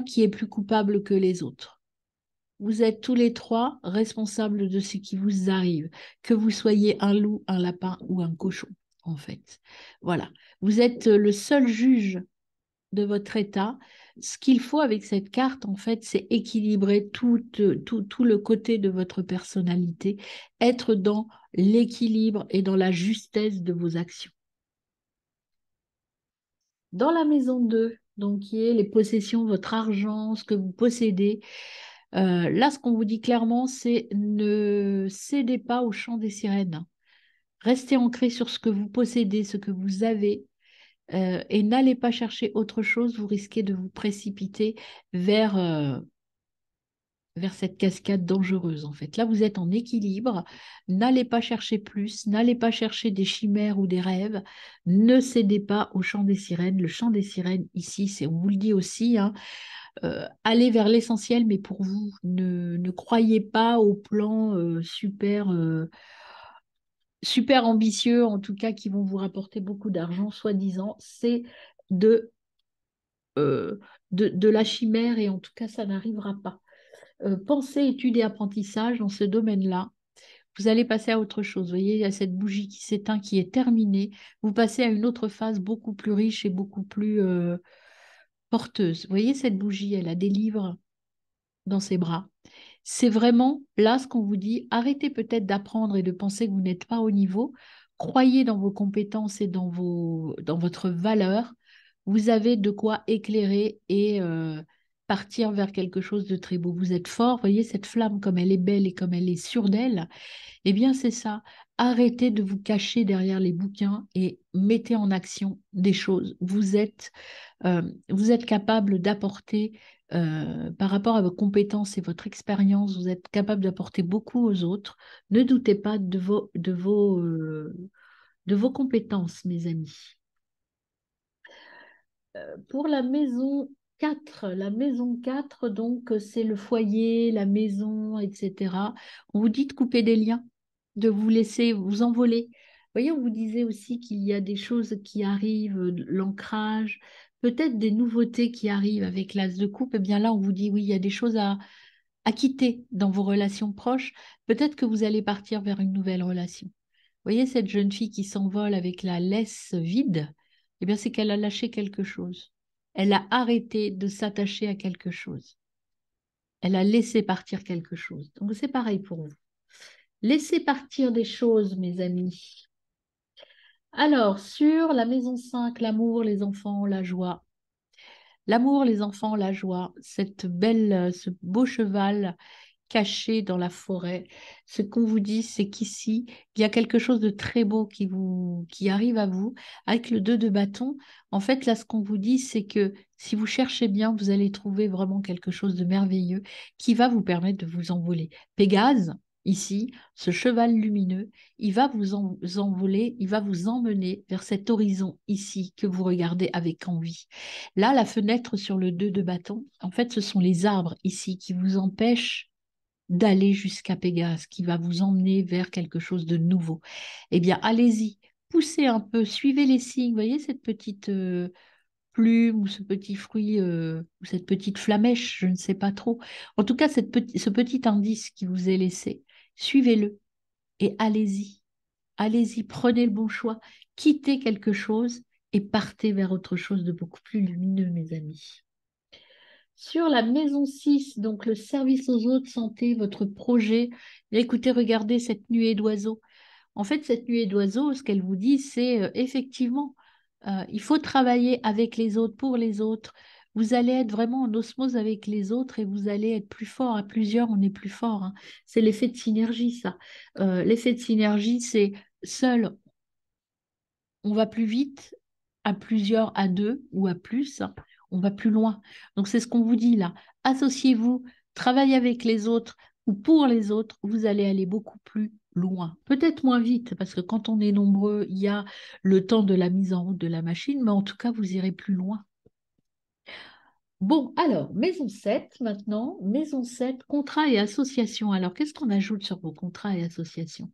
qui est plus coupable que les autres. Vous êtes tous les trois responsables de ce qui vous arrive, que vous soyez un loup, un lapin ou un cochon, en fait. Voilà. Vous êtes le seul juge de votre état. Ce qu'il faut avec cette carte, en fait, c'est équilibrer tout le côté de votre personnalité, être dans l'équilibre et dans la justesse de vos actions. Dans la maison 2, donc qui est les possessions, votre argent, ce que vous possédez, là, ce qu'on vous dit clairement, c'est ne cédez pas au chant des sirènes. Restez ancré sur ce que vous possédez, ce que vous avez, et n'allez pas chercher autre chose, vous risquez de vous précipiter vers, vers cette cascade dangereuse, en fait. Là, vous êtes en équilibre, n'allez pas chercher plus, n'allez pas chercher des chimères ou des rêves, ne cédez pas au chant des sirènes. Le chant des sirènes, ici, c'est, on vous le dit aussi, hein, allez vers l'essentiel, mais pour vous, ne croyez pas au plan super ambitieux, en tout cas, qui vont vous rapporter beaucoup d'argent, soi-disant. C'est de de la chimère et en tout cas, ça n'arrivera pas. Pensée, études et apprentissage dans ce domaine-là, vous allez passer à autre chose. Vous voyez, il y a cette bougie qui s'éteint, qui est terminée. Vous passez à une autre phase beaucoup plus riche et beaucoup plus porteuse. Vous voyez, cette bougie, elle a des livres dans ses bras. C'est vraiment là ce qu'on vous dit. Arrêtez peut-être d'apprendre et de penser que vous n'êtes pas au niveau. Croyez dans vos compétences et dans votre valeur. Vous avez de quoi éclairer et partir vers quelque chose de très beau. Vous êtes fort. Voyez cette flamme comme elle est belle et comme elle est sûre d'elle. Eh bien, c'est ça. Arrêtez de vous cacher derrière les bouquins et mettez en action des choses. Vous êtes capable d'apporter par rapport à vos compétences et votre expérience, vous êtes capable d'apporter beaucoup aux autres. Ne doutez pas de vos compétences, mes amis. Pour la maison 4 donc c'est le foyer, la maison, etc. On vous dit de couper des liens, de vous laisser vous envoler. Vous voyez, on vous disait aussi qu'il y a des choses qui arrivent, l'ancrage, peut-être des nouveautés qui arrivent avec l'as de coupe. Eh bien là, on vous dit oui, il y a des choses à quitter dans vos relations proches. Peut-être que vous allez partir vers une nouvelle relation. Vous voyez cette jeune fille qui s'envole avec la laisse vide, eh bien c'est qu'elle a lâché quelque chose. Elle a arrêté de s'attacher à quelque chose. Elle a laissé partir quelque chose. Donc c'est pareil pour vous. Laissez partir des choses, mes amis. Alors, sur la maison 5, l'amour, les enfants, la joie. L'amour, les enfants, la joie, ce beau cheval caché dans la forêt. Ce qu'on vous dit, c'est qu'ici, il y a quelque chose de très beau qui arrive à vous. Avec le 2 de bâton, en fait, là, ce qu'on vous dit, c'est que si vous cherchez bien, vous allez trouver vraiment quelque chose de merveilleux qui va vous permettre de vous envoler. Pégase, ici, ce cheval lumineux, il va envoler, il va vous emmener vers cet horizon ici que vous regardez avec envie. Là, la fenêtre sur le 2 de bâton, en fait, ce sont les arbres ici qui vous empêchent d'aller jusqu'à Pégase, qui va vous emmener vers quelque chose de nouveau. Eh bien, allez-y, poussez un peu, suivez les signes. Vous voyez cette petite plume ou ce petit fruit ou cette petite flamèche, je ne sais pas trop. En tout cas, ce petit indice qui vous est laissé, suivez-le et allez-y. Allez-y, prenez le bon choix, quittez quelque chose et partez vers autre chose de beaucoup plus lumineux, mes amis. Sur la maison 6, donc le service aux autres, santé, votre projet, écoutez, regardez cette nuée d'oiseaux. En fait, cette nuée d'oiseaux, ce qu'elle vous dit, c'est effectivement, il faut travailler avec les autres, pour les autres. Vous allez être vraiment en osmose avec les autres et vous allez être plus fort. À plusieurs, on est plus fort, hein. C'est l'effet de synergie, ça. L'effet de synergie, c'est seul, on va plus vite, à plusieurs, à deux ou à plus, on va plus loin. Donc c'est ce qu'on vous dit là. Associez-vous, travaillez avec les autres ou pour les autres, vous allez aller beaucoup plus loin. Peut-être moins vite, parce que quand on est nombreux, il y a le temps de la mise en route de la machine, mais en tout cas, vous irez plus loin. Bon, alors, maison 7 maintenant. Maison 7, contrat et association. Alors, qu'est-ce qu'on ajoute sur vos contrats et associations?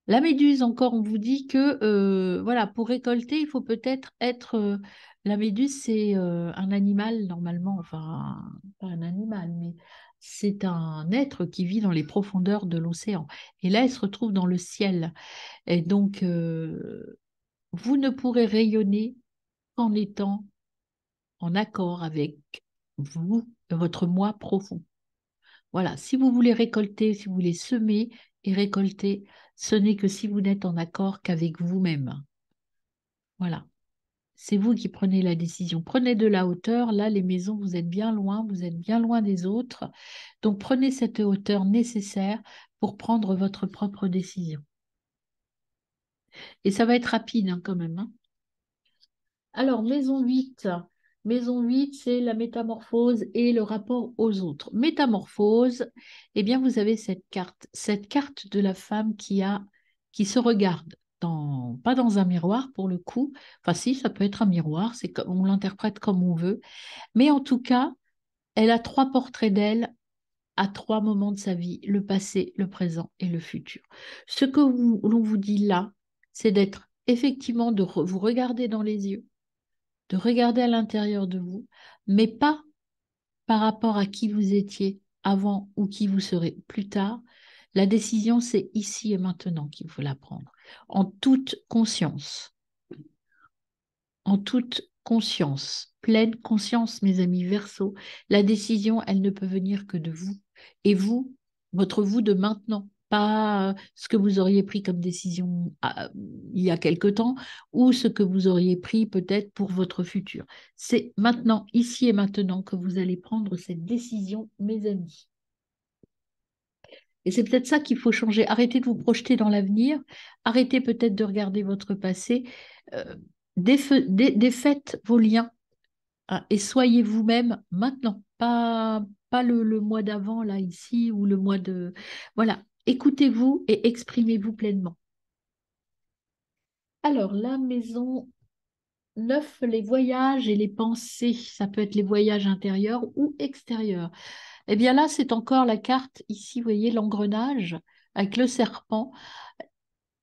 La méduse, encore, on vous dit que voilà, pour récolter, il faut peut-être être. La méduse, c'est un animal, normalement, enfin, pas un animal, mais c'est un être qui vit dans les profondeurs de l'océan. Et là, elle se retrouve dans le ciel. Et donc, vous ne pourrez rayonner qu'en étant en accord avec vous, votre moi profond. Voilà, si vous voulez récolter, si vous voulez semer et récolter, ce n'est que si vous n'êtes en accord qu'avec vous-même. Voilà, c'est vous qui prenez la décision. Prenez de la hauteur. Là, les maisons, vous êtes bien loin des autres. Donc, prenez cette hauteur nécessaire pour prendre votre propre décision. Et ça va être rapide hein, quand même, hein. Alors, maison 8. Maison 8, c'est la métamorphose et le rapport aux autres. Métamorphose, eh bien, vous avez cette carte de la femme qui se regarde, pas dans un miroir pour le coup. Enfin, si, ça peut être un miroir, on l'interprète comme on veut. Mais en tout cas, elle a trois portraits d'elle à trois moments de sa vie, le passé, le présent et le futur. Ce que l'on vous dit là, c'est d'être effectivement, vous regarder dans les yeux, de regarder à l'intérieur de vous, mais pas par rapport à qui vous étiez avant ou qui vous serez plus tard. La décision, c'est ici et maintenant qu'il faut la prendre, en toute conscience, en toute conscience, pleine conscience, mes amis Verseau. La décision, elle ne peut venir que de vous. Et vous, votre vous de maintenant, pas ce que vous auriez pris comme décision il y a quelque temps ou ce que vous auriez pris peut-être pour votre futur. C'est maintenant, ici et maintenant, que vous allez prendre cette décision, mes amis. Et c'est peut-être ça qu'il faut changer. Arrêtez de vous projeter dans l'avenir. Arrêtez peut-être de regarder votre passé. Euh, défaites vos liens hein, et soyez vous-même maintenant, pas le mois d'avant, là, ici, ou le mois de... Voilà, écoutez-vous et exprimez-vous pleinement. Alors, la maison 9, les voyages et les pensées, ça peut être les voyages intérieurs ou extérieurs. Eh bien là, c'est encore la carte, ici, vous voyez, l'engrenage avec le serpent.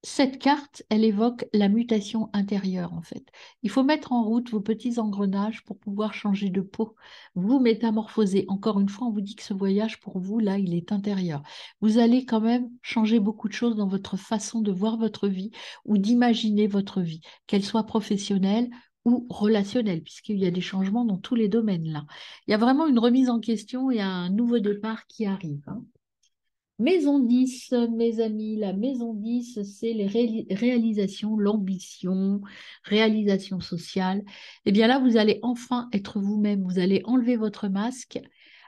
Cette carte, elle évoque la mutation intérieure, en fait. Il faut mettre en route vos petits engrenages pour pouvoir changer de peau, vous métamorphoser. Encore une fois, on vous dit que ce voyage, pour vous, là, il est intérieur. Vous allez quand même changer beaucoup de choses dans votre façon de voir votre vie ou d'imaginer votre vie, qu'elle soit professionnelle ou relationnelle, puisqu'il y a des changements dans tous les domaines, là. Il y a vraiment une remise en question et un nouveau départ qui arrive, hein. Maison 10, mes amis, la maison 10, c'est les réalisations, l'ambition, réalisation sociale. Eh bien là, vous allez enfin être vous-même, vous allez enlever votre masque,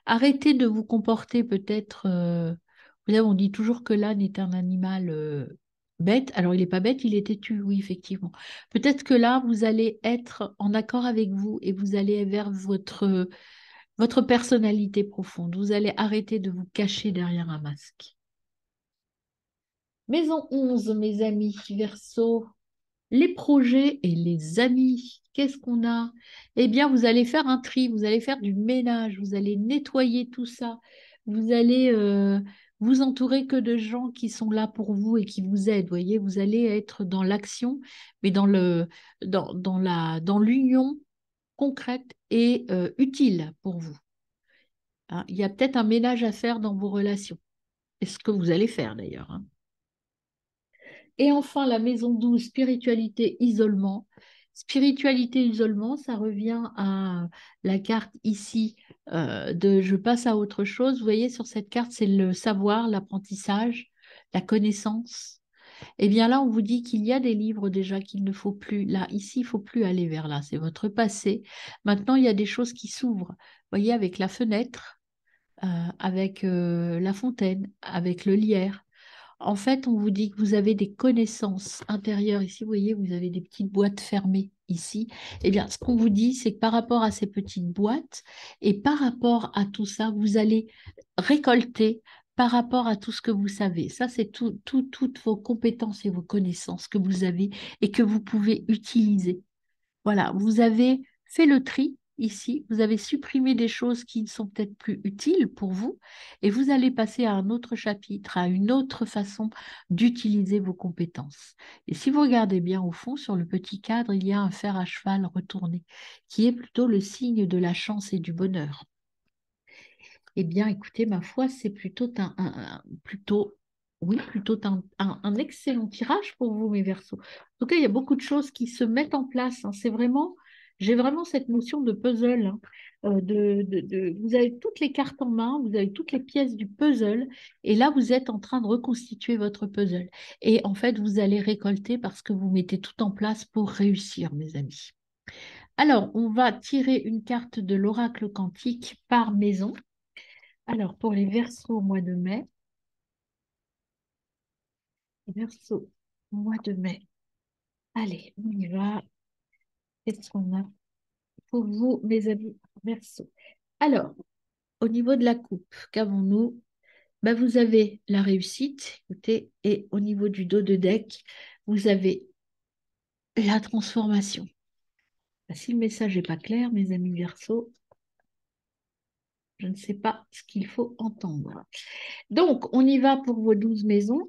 arrêter de vous comporter peut-être, vous savez, on dit toujours que l'âne est un animal bête. Alors, il n'est pas bête, il est têtu, oui, effectivement. Peut-être que là, vous allez être en accord avec vous et vous allez vers votre personnalité profonde. Vous allez arrêter de vous cacher derrière un masque. Maison 11, mes amis, Verseau, les projets et les amis. Qu'est-ce qu'on a? Eh bien, vous allez faire un tri, vous allez faire du ménage, vous allez nettoyer tout ça, vous allez vous entourer que de gens qui sont là pour vous et qui vous aident. Voyez, vous allez être dans l'action, mais dans l'union concrète et utile pour vous, hein. Il y a peut-être un ménage à faire dans vos relations. Et ce que vous allez faire d'ailleurs, hein. Et enfin, la maison 12, spiritualité, isolement. Spiritualité, isolement, ça revient à la carte ici de je passe à autre chose. Vous voyez, sur cette carte, c'est le savoir, l'apprentissage, la connaissance. Eh bien là, on vous dit qu'il y a des livres déjà qu'il ne faut plus. Là, ici, il ne faut plus aller vers là. C'est votre passé. Maintenant, il y a des choses qui s'ouvrent. Vous voyez, avec la fenêtre, avec la fontaine, avec le lierre. En fait, on vous dit que vous avez des connaissances intérieures. Ici, vous voyez, vous avez des petites boîtes fermées ici. Eh bien, ce qu'on vous dit, c'est que par rapport à ces petites boîtes et par rapport à tout ça, vous allez récolter par rapport à tout ce que vous savez. Ça, c'est toutes vos compétences et vos connaissances que vous avez et que vous pouvez utiliser. Voilà, vous avez fait le tri ici, vous avez supprimé des choses qui ne sont peut-être plus utiles pour vous et vous allez passer à un autre chapitre, à une autre façon d'utiliser vos compétences. Et si vous regardez bien au fond, sur le petit cadre, il y a un fer à cheval retourné, qui est plutôt le signe de la chance et du bonheur. Eh bien, écoutez, ma foi, c'est plutôt un excellent tirage pour vous, mes Verseaux. En tout cas, il y a beaucoup de choses qui se mettent en place, hein. J'ai vraiment cette notion de puzzle, hein. Vous avez toutes les cartes en main, vous avez toutes les pièces du puzzle, et là, vous êtes en train de reconstituer votre puzzle. Et en fait, vous allez récolter parce que vous mettez tout en place pour réussir, mes amis. Alors, on va tirer une carte de l'oracle quantique par maison. Alors, pour les Verseaux au mois de mai, Verseau, mois de mai. Allez, on y va. Qu'est-ce qu'on a pour vous, mes amis Verseau? Alors, au niveau de la coupe, qu'avons-nous? Ben, vous avez la réussite, écoutez, et au niveau du dos de deck, vous avez la transformation. Ben, si le message n'est pas clair, mes amis Verseau, je ne sais pas ce qu'il faut entendre. Donc, on y va pour vos 12 maisons.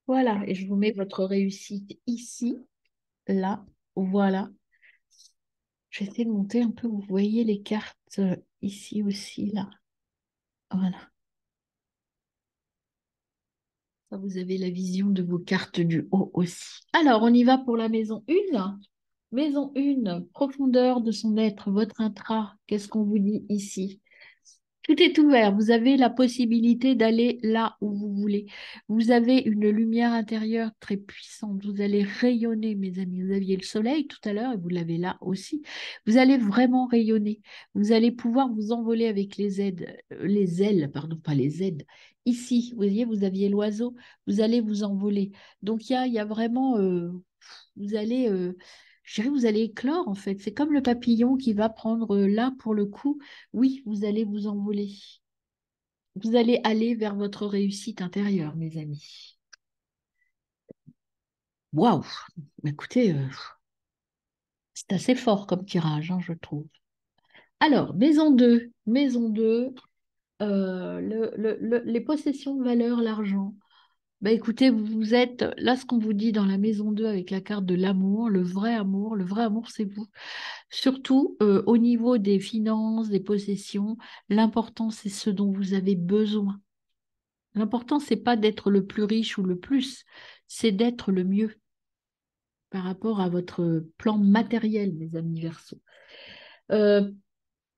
Voilà, et je vous mets votre réussite ici, là, voilà. J'essaie de monter un peu, vous voyez les cartes ici aussi, là. Voilà. Ça, vous avez la vision de vos cartes du haut aussi. Alors, on y va pour la maison 1. Maison 1, profondeur de son être, votre intra. Qu'est-ce qu'on vous dit ici? Tout est ouvert. Vous avez la possibilité d'aller là où vous voulez. Vous avez une lumière intérieure très puissante. Vous allez rayonner, mes amis. Vous aviez le soleil tout à l'heure et vous l'avez là aussi. Vous allez vraiment rayonner. Vous allez pouvoir vous envoler avec les ailes, pardon, pas les aides. Ici, vous voyez, vous aviez l'oiseau. Vous allez vous envoler. Donc il y a vraiment, vous allez, je dirais, vous allez éclore en fait. C'est comme le papillon qui va prendre là pour le coup. Oui, vous allez vous envoler. Vous allez aller vers votre réussite intérieure, mes amis. Waouh! Écoutez, c'est assez fort comme tirage, hein, je trouve. Alors, maison 2, les possessions de valeur, l'argent. Bah écoutez, vous êtes là, ce qu'on vous dit dans la maison 2 avec la carte de l'amour, le vrai amour, c'est vous. Surtout au niveau des finances, des possessions, l'important, c'est ce dont vous avez besoin. L'important, c'est pas d'être le plus riche ou le plus, c'est d'être le mieux par rapport à votre plan matériel, mes amis Verseau. Euh,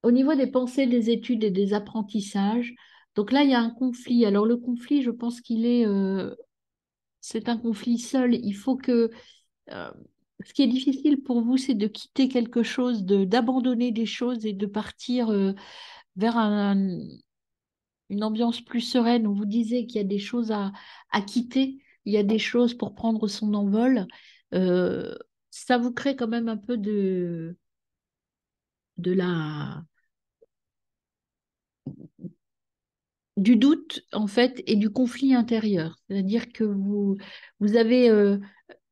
Au niveau des pensées, des études et des apprentissages, donc là, il y a un conflit. Alors le conflit, je pense c'est un conflit seul. Il faut que, euh, ce qui est difficile pour vous, c'est de quitter quelque chose, d'abandonner des choses et de partir vers une ambiance plus sereine. On vous disait qu'il y a des choses à quitter, il y a des choses pour prendre son envol. Euh, Ça vous crée quand même un peu de la, du doute, en fait, et du conflit intérieur. C'est-à-dire que vous avez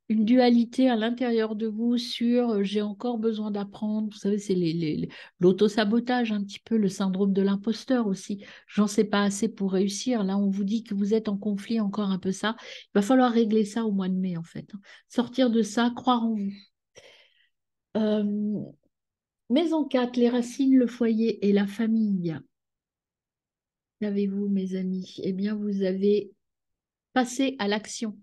une dualité à l'intérieur de vous sur j'ai encore besoin d'apprendre. Vous savez, c'est l'auto-sabotage, un petit peu le syndrome de l'imposteur aussi. J'en sais pas assez pour réussir. Là, on vous dit que vous êtes en conflit, encore un peu ça. Il va falloir régler ça au mois de mai, en fait, hein. Sortir de ça, croire en vous. Euh, Maison 4, les racines, le foyer et la famille. Qu'avez-vous, mes amis? Eh bien, vous avez passé à l'action.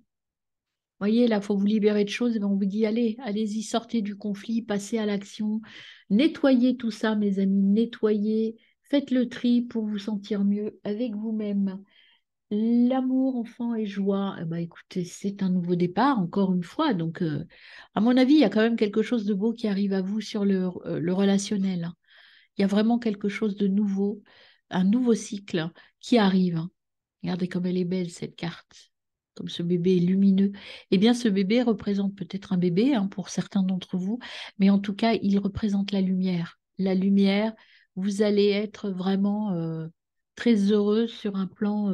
Voyez, là, il faut vous libérer de choses. On vous dit, allez, allez-y, sortez du conflit, passez à l'action. Nettoyez tout ça, mes amis, nettoyez. Faites le tri pour vous sentir mieux avec vous-même. L'amour, enfant et joie, eh ben, écoutez, c'est un nouveau départ, encore une fois. Donc, à mon avis, il y a quand même quelque chose de beau qui arrive à vous sur le relationnel, hein. Il y a vraiment quelque chose de nouveau, un nouveau cycle qui arrive, hein. Regardez comme elle est belle, cette carte, comme ce bébé est lumineux. Eh bien, ce bébé représente peut-être un bébé, hein, pour certains d'entre vous, mais en tout cas, il représente la lumière. La lumière, vous allez être vraiment très heureux sur un plan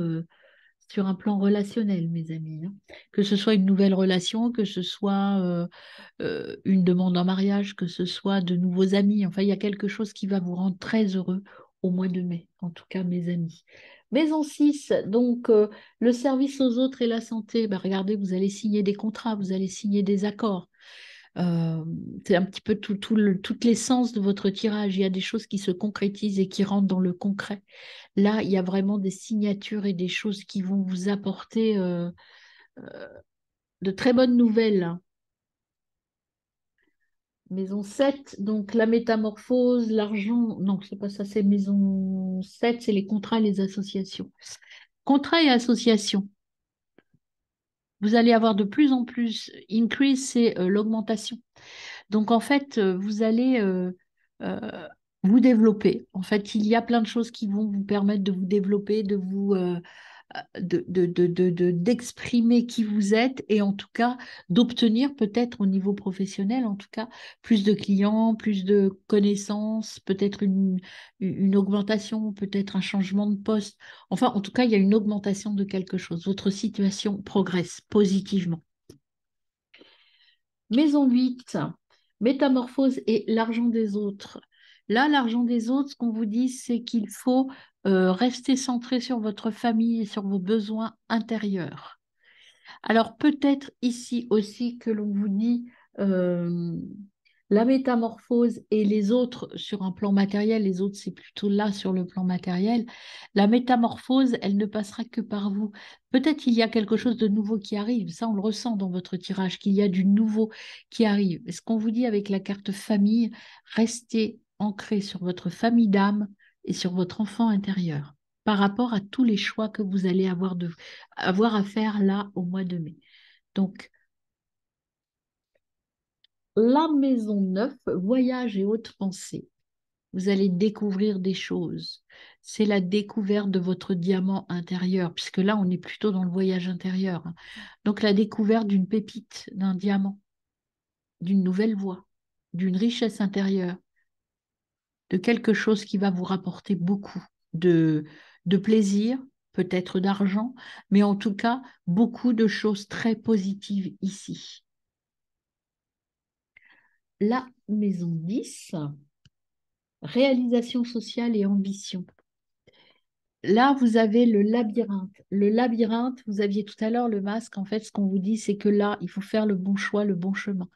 relationnel, mes amis, hein. Que ce soit une nouvelle relation, que ce soit une demande en mariage, que ce soit de nouveaux amis. Enfin, il y a quelque chose qui va vous rendre très heureux au mois de mai, en tout cas, mes amis. Maison 6, donc le service aux autres et la santé. Ben, regardez, vous allez signer des contrats, vous allez signer des accords. Euh, c'est un petit peu toute l'essence de votre tirage. Il y a des choses qui se concrétisent et qui rentrent dans le concret. Là, il y a vraiment des signatures et des choses qui vont vous apporter de très bonnes nouvelles, hein. Maison 7, donc la métamorphose, l'argent. Non, c'est pas ça, c'est maison 7, c'est les contrats et les associations. Contrats et associations. Vous allez avoir de plus en plus. Increase, c'est l'augmentation. Donc, en fait, vous allez euh, vous développer. En fait, il y a plein de choses qui vont vous permettre de vous développer, d'exprimer qui vous êtes et en tout cas d'obtenir peut-être au niveau professionnel, en tout cas, plus de clients, plus de connaissances, peut-être une augmentation, peut-être un changement de poste. Enfin, en tout cas, il y a une augmentation de quelque chose. Votre situation progresse positivement. Maison 8, métamorphose et l'argent des autres. Là, l'argent des autres, ce qu'on vous dit, c'est qu'il faut rester centré sur votre famille et sur vos besoins intérieurs. Alors peut-être ici aussi que l'on vous dit euh, la métamorphose et les autres sur un plan matériel, les autres c'est plutôt là sur le plan matériel. La métamorphose, elle ne passera que par vous. Peut-être qu'il y a quelque chose de nouveau qui arrive, ça on le ressent dans votre tirage, qu'il y a du nouveau qui arrive. Ce qu'on vous dit avec la carte famille, restez ancré sur votre famille d'âme et sur votre enfant intérieur par rapport à tous les choix que vous allez avoir à faire là au mois de mai. Donc, la maison 9, voyage et haute pensée. Vous allez découvrir des choses. C'est la découverte de votre diamant intérieur, puisque là, on est plutôt dans le voyage intérieur, hein. Donc, la découverte d'une pépite, d'un diamant, d'une nouvelle voie, d'une richesse intérieure, de quelque chose qui va vous rapporter beaucoup de plaisir, peut-être d'argent, mais en tout cas, beaucoup de choses très positives ici. La maison 10, réalisation sociale et ambition. Là, vous avez le labyrinthe. Le labyrinthe, vous aviez tout à l'heure le masque. En fait, ce qu'on vous dit, c'est que là, il faut faire le bon choix, le bon chemin.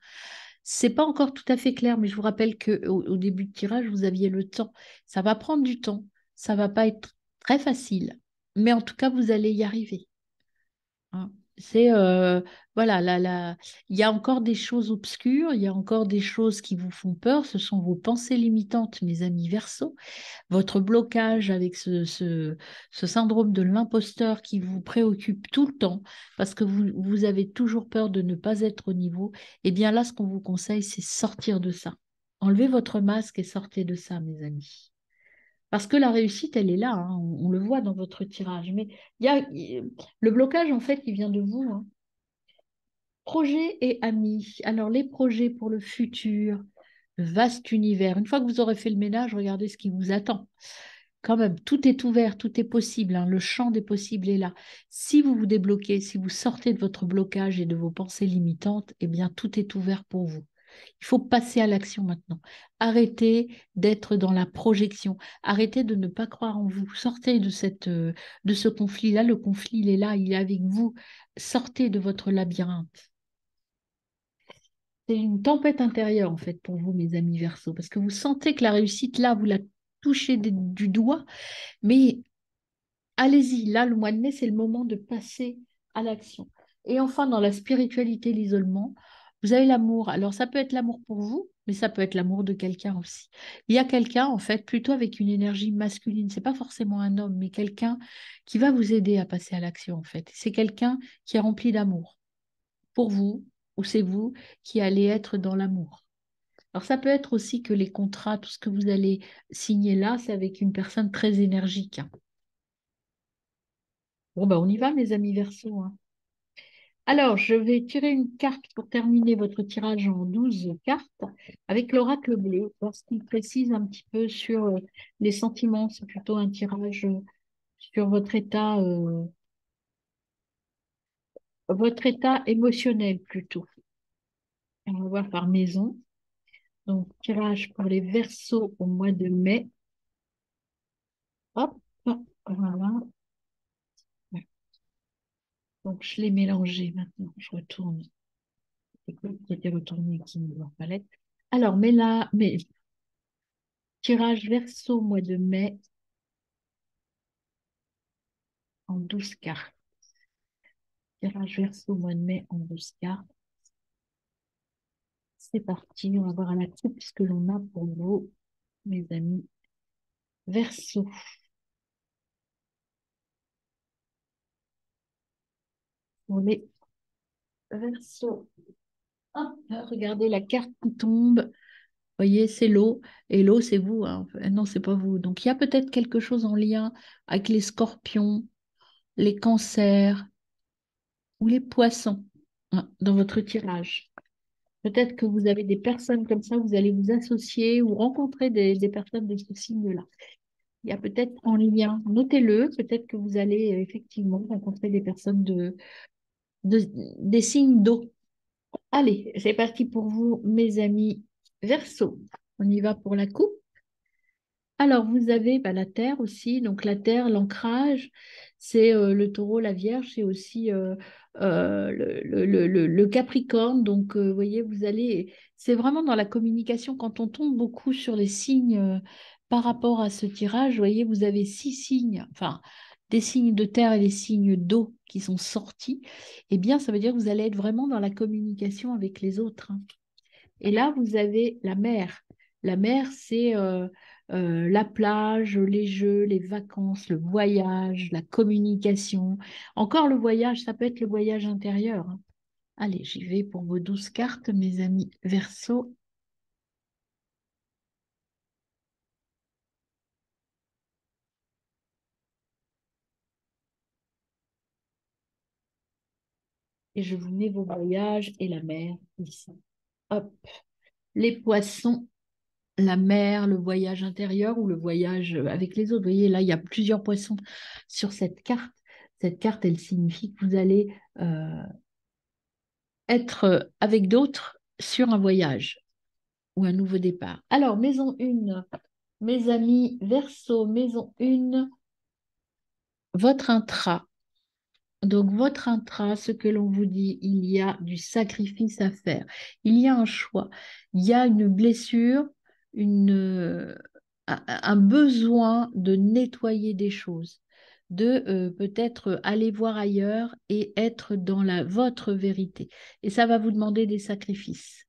C'est pas encore tout à fait clair, mais je vous rappelle que au début de tirage, vous aviez le temps. Ça va prendre du temps. Ça va pas être très facile, mais en tout cas, vous allez y arriver, hein. C'est voilà, il y a encore des choses obscures, il y a encore des choses qui vous font peur. Ce sont vos pensées limitantes, mes amis Verseaux, votre blocage avec ce syndrome de l'imposteur qui vous préoccupe tout le temps parce que vous avez toujours peur de ne pas être au niveau. Eh bien là, ce qu'on vous conseille, c'est sortir de ça. Enlevez votre masque et sortez de ça, mes amis. Parce que la réussite, elle est là, hein, on le voit dans votre tirage. Mais le blocage, en fait, il vient de vous, hein. Projets et amis. Alors, les projets pour le futur, le vaste univers. Une fois que vous aurez fait le ménage, regardez ce qui vous attend. Quand même, tout est ouvert, tout est possible, hein, le champ des possibles est là. Si vous vous débloquez, si vous sortez de votre blocage et de vos pensées limitantes, eh bien, tout est ouvert pour vous. Il faut passer à l'action maintenant. Arrêtez d'être dans la projection. Arrêtez de ne pas croire en vous. Sortez de ce conflit-là. Le conflit, il est là, il est avec vous. Sortez de votre labyrinthe. C'est une tempête intérieure, en fait, pour vous, mes amis Verseaux, parce que vous sentez que la réussite, là, vous la touchez du doigt, mais allez-y, là, le mois de mai, c'est le moment de passer à l'action. Et enfin, dans la spiritualité, l'isolement, vous avez l'amour. Alors, ça peut être l'amour pour vous, mais ça peut être l'amour de quelqu'un aussi. Il y a quelqu'un, en fait, plutôt avec une énergie masculine. C'est pas forcément un homme, mais quelqu'un qui va vous aider à passer à l'action, en fait. C'est quelqu'un qui est rempli d'amour pour vous, ou c'est vous qui allez être dans l'amour. Alors, ça peut être aussi que les contrats, tout ce que vous allez signer là, c'est avec une personne très énergique, hein. Bon, ben, on y va, mes amis Verseaux, hein. Alors, je vais tirer une carte pour terminer votre tirage en 12 cartes avec l'oracle bleu, parce qu'il précise un petit peu sur les sentiments. C'est plutôt un tirage sur votre état émotionnel plutôt. On va voir par maison. Donc, tirage pour les Verseaux au mois de mai. Hop, voilà. Donc, je l'ai mélangé maintenant. Je retourne. C'est quoi qui était retourné qui me voit palette. Alors, mais là, mais tirage Verseau mois de mai en 12 cartes. Tirage Verseau mois de mai en 12 cartes. C'est parti, on va voir à la coupe ce que l'on a pour vous, mes amis Verseau. Pour les Verseaux. Hop, regardez la carte qui tombe. Vous voyez, c'est l'eau. Et l'eau, c'est vous, hein. Non, c'est pas vous. Donc, il y a peut-être quelque chose en lien avec les scorpions, les cancers ou les poissons, hein, dans votre tirage. Peut-être que vous avez des personnes comme ça, vous allez vous associer ou rencontrer des personnes de ce signe-là. Il y a peut-être en lien, notez-le, peut-être que vous allez effectivement rencontrer des personnes de- des signes d'eau. Allez, c'est parti pour vous, mes amis Verseau. On y va pour la coupe. Alors, vous avez bah, la Terre aussi. Donc, la Terre, l'ancrage, c'est le Taureau, la Vierge, c'est aussi le Capricorne. Donc, vous voyez, c'est vraiment dans la communication. Quand on tombe beaucoup sur les signes par rapport à ce tirage, vous voyez, vous avez 6 signes, enfin, des signes de terre et des signes d'eau qui sont sortis. Eh bien, ça veut dire que vous allez être vraiment dans la communication avec les autres, hein. Et là, vous avez la mer. La mer, c'est la plage, les jeux, les vacances, le voyage, la communication. Encore le voyage, ça peut être le voyage intérieur, hein. Allez, j'y vais pour vos 12 cartes, mes amis Verseau. Et je vous mets vos voyages et la mer ici. Hop, les poissons, la mer, le voyage intérieur ou le voyage avec les autres. Vous voyez, là, il y a plusieurs poissons sur cette carte. Cette carte, elle signifie que vous allez être avec d'autres sur un voyage ou un nouveau départ. Alors, maison 1, mes amis Verseau, maison 1, votre intra. Donc, votre intra, ce que l'on vous dit, il y a du sacrifice à faire. Il y a un choix. Il y a une blessure, un besoin de nettoyer des choses, de peut-être aller voir ailleurs et être dans votre vérité. Et ça va vous demander des sacrifices.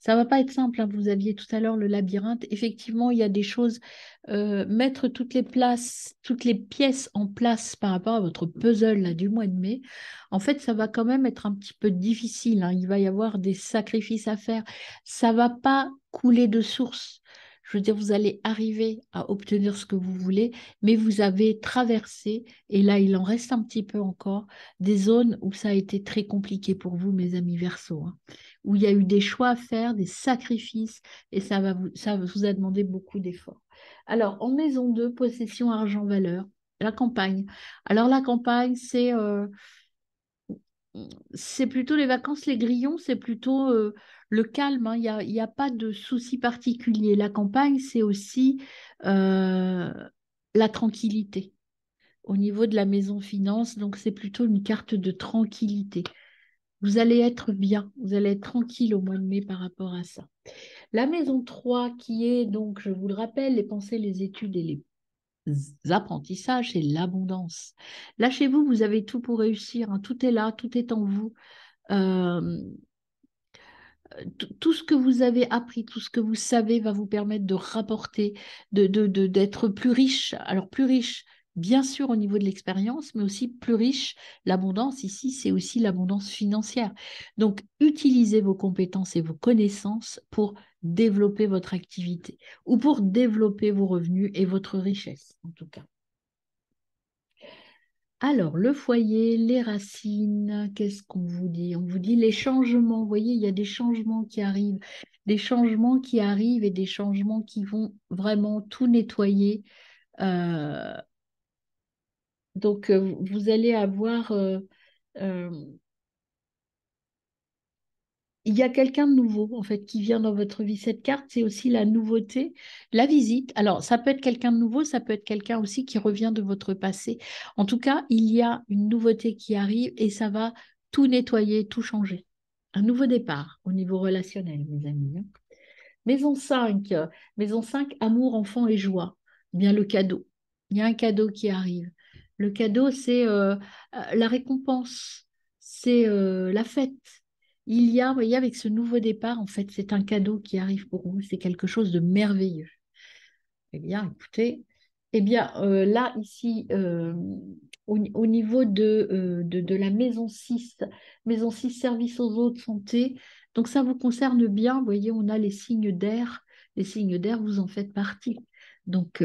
Ça va pas être simple, hein. Vous aviez tout à l'heure le labyrinthe. Effectivement, il y a des choses, mettre toutes les pièces en place par rapport à votre puzzle là, du mois de mai. En fait, ça va quand même être un petit peu difficile, hein. Il va y avoir des sacrifices à faire. Ça va pas couler de source. Je veux dire, vous allez arriver à obtenir ce que vous voulez, mais vous avez traversé, et là, il en reste un petit peu encore, des zones où ça a été très compliqué pour vous, mes amis Verseau, hein, où il y a eu des choix à faire, des sacrifices, et ça vous a demandé beaucoup d'efforts. Alors, en maison 2, possession, argent, valeur, la campagne. Alors, la campagne, c'est plutôt les vacances, les grillons, c'est plutôt le calme, hein. Il y a pas de souci particulier. La campagne, c'est aussi euh, la tranquillité au niveau de la maison finance. Donc, c'est plutôt une carte de tranquillité. Vous allez être bien, vous allez être tranquille au mois de mai par rapport à ça. La maison 3 qui est donc, je vous le rappelle, les pensées, les études et les apprentissages, c'est l'abondance. Lâchez-vous, vous avez tout pour réussir, hein. Tout est là, tout est en vous. Euh, tout ce que vous avez appris, tout ce que vous savez va vous permettre de rapporter, d'être plus riche. Alors plus riche, bien sûr, au niveau de l'expérience, mais aussi plus riche. L'abondance ici, c'est aussi l'abondance financière. Donc, utilisez vos compétences et vos connaissances pour développer votre activité ou pour développer vos revenus et votre richesse, en tout cas. Alors, le foyer, les racines, qu'est-ce qu'on vous dit? On vous dit les changements. Vous voyez, il y a des changements qui arrivent et des changements qui vont vraiment tout nettoyer. Euh, donc, vous allez avoir euh, il y a quelqu'un de nouveau, en fait, qui vient dans votre vie. Cette carte, c'est aussi la nouveauté, la visite. Alors, ça peut être quelqu'un de nouveau, ça peut être quelqu'un aussi qui revient de votre passé. En tout cas, il y a une nouveauté qui arrive et ça va tout nettoyer, tout changer. Un nouveau départ au niveau relationnel, mes amis, hein. Maison 5, maison 5, amour, enfant et joie. Eh bien, le cadeau. Il y a un cadeau qui arrive. Le cadeau, c'est la récompense, c'est la fête. Il y a, vous voyez, avec ce nouveau départ, en fait, c'est un cadeau qui arrive pour vous. C'est quelque chose de merveilleux. Eh bien, écoutez, eh bien, là, ici, au niveau de la maison 6 service aux autres, santé, donc ça vous concerne bien. Vous voyez, on a les signes d'air. Les signes d'air, vous en faites partie. Donc,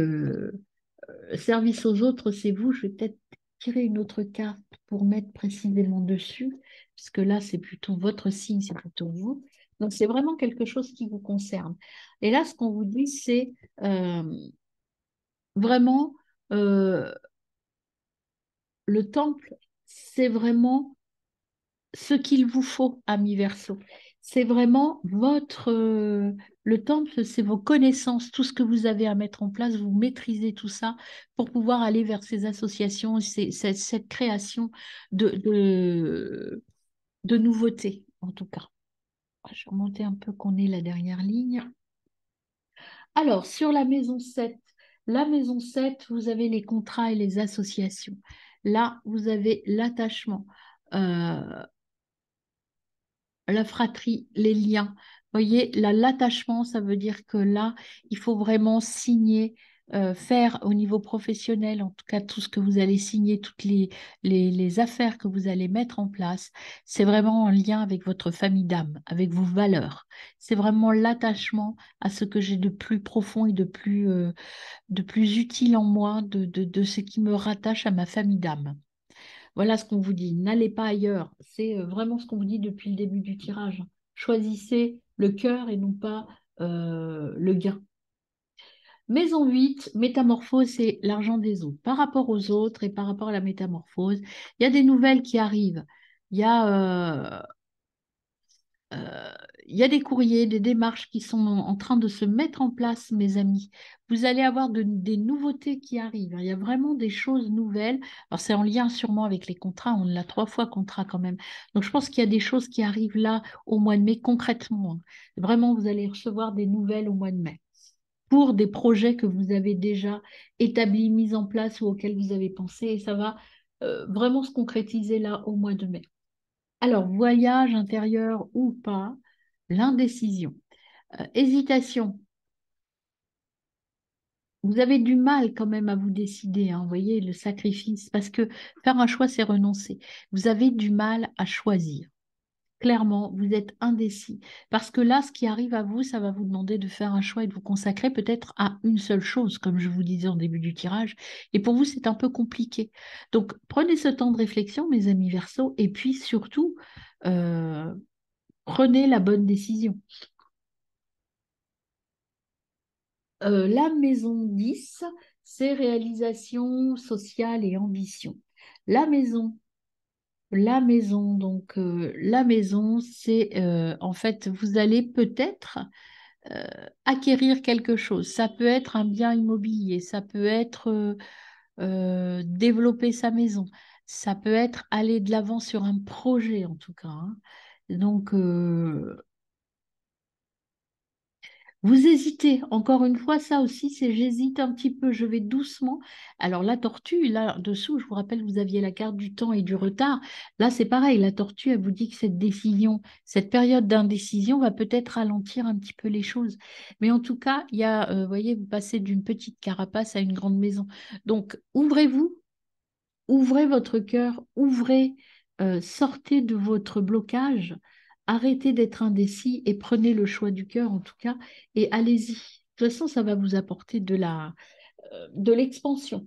service aux autres, c'est vous. Je vais peut-être tirer une autre carte pour mettre précisément dessus, puisque là, c'est plutôt votre signe, c'est plutôt vous. Donc, c'est vraiment quelque chose qui vous concerne. Et là, ce qu'on vous dit, c'est euh, vraiment, euh, le temple, c'est vraiment ce qu'il vous faut, ami Verseau. C'est vraiment le temple, c'est vos connaissances, tout ce que vous avez à mettre en place, vous maîtrisez tout ça pour pouvoir aller vers ces associations, cette création de nouveautés, en tout cas. Je vais remonter un peu qu'on ait la dernière ligne. Alors, sur la maison 7, vous avez les contrats et les associations. Là, vous avez l'attachement. Euh, la fratrie, les liens. Vous voyez, l'attachement, ça veut dire que là, il faut vraiment signer, faire au niveau professionnel, en tout cas tout ce que vous allez signer, toutes les affaires que vous allez mettre en place, c'est vraiment en lien avec votre famille d'âme, avec vos valeurs. C'est vraiment l'attachement à ce que j'ai de plus profond et de plus utile en moi, de ce qui me rattache à ma famille d'âme. Voilà ce qu'on vous dit. N'allez pas ailleurs. C'est vraiment ce qu'on vous dit depuis le début du tirage. Choisissez le cœur et non pas le gain. Maison 8, métamorphose, c'est l'argent des autres. Par rapport aux autres et par rapport à la métamorphose, il y a des nouvelles qui arrivent. Il y a euh, il y a des courriers, des démarches qui sont en train de se mettre en place, mes amis. Vous allez avoir des nouveautés qui arrivent. Il y a vraiment des choses nouvelles. Alors, c'est en lien sûrement avec les contrats. On l'a 3 fois contrat quand même. Donc, je pense qu'il y a des choses qui arrivent là au mois de mai concrètement, hein. Vraiment, vous allez recevoir des nouvelles au mois de mai pour des projets que vous avez déjà établis, mis en place ou auxquels vous avez pensé. Et ça va vraiment se concrétiser là au mois de mai. Alors, voyage intérieur ou pas, l'indécision. Hésitation. Vous avez du mal quand même à vous décider, hein, vous voyez, le sacrifice, parce que faire un choix, c'est renoncer. Vous avez du mal à choisir. Clairement, vous êtes indécis. Parce que là, ce qui arrive à vous, ça va vous demander de faire un choix et de vous consacrer peut-être à une seule chose, comme je vous disais en début du tirage. Et pour vous, c'est un peu compliqué. Donc, prenez ce temps de réflexion, mes amis Verseaux, et puis surtout, euh, prenez la bonne décision. La maison 10, c'est réalisation sociale et ambition. La maison, la maison, c'est en fait, vous allez peut-être euh, acquérir quelque chose. Ça peut être un bien immobilier, ça peut être développer sa maison, ça peut être aller de l'avant sur un projet en tout cas, hein. Donc, vous hésitez, encore une fois, ça aussi, c'est j'hésite un petit peu, je vais doucement. Alors la tortue, là dessous, je vous rappelle, vous aviez la carte du temps et du retard. Là, c'est pareil, la tortue, elle vous dit que cette décision, cette période d'indécision va peut-être ralentir un petit peu les choses. Mais en tout cas, il y a, vous voyez, vous passez d'une petite carapace à une grande maison. Donc, ouvrez-vous, ouvrez votre cœur, ouvrez, sortez de votre blocage, arrêtez d'être indécis et prenez le choix du cœur en tout cas et allez-y. De toute façon, ça va vous apporter de l'expansion.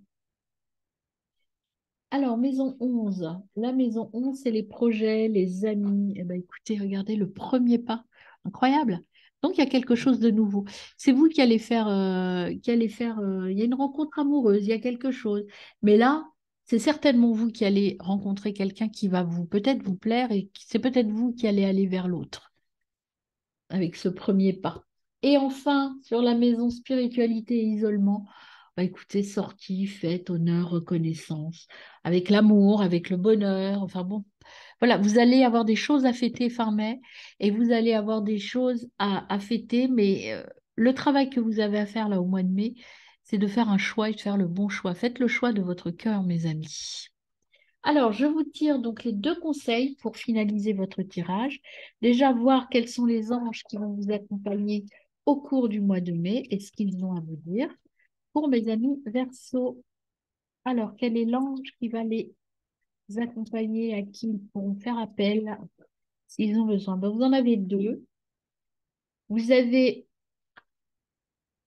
Alors, maison 11. La maison 11, c'est les projets, les amis. Eh ben, écoutez, regardez le premier pas. Incroyable. Donc, il y a quelque chose de nouveau. C'est vous il y a une rencontre amoureuse, il y a quelque chose. Mais là, c'est certainement vous qui allez rencontrer quelqu'un qui va peut-être vous plaire et c'est peut-être vous qui allez aller vers l'autre avec ce premier pas. Et enfin, sur la maison spiritualité et isolement, bah écoutez, sortie, fête, honneur, reconnaissance, avec l'amour, avec le bonheur, enfin bon, voilà, vous allez avoir des choses à fêter fin mai et vous allez avoir des choses à fêter, mais le travail que vous avez à faire là au mois de mai, c'est de faire un choix et de faire le bon choix. Faites le choix de votre cœur, mes amis. Alors, je vous tire donc les 2 conseils pour finaliser votre tirage. Déjà, voir quels sont les anges qui vont vous accompagner au cours du mois de mai et ce qu'ils ont à vous dire. Pour mes amis Verseau, alors quel est l'ange qui va les accompagner, à qui ils pourront faire appel s'ils ont besoin? Ben, vous en avez 2. Vous avez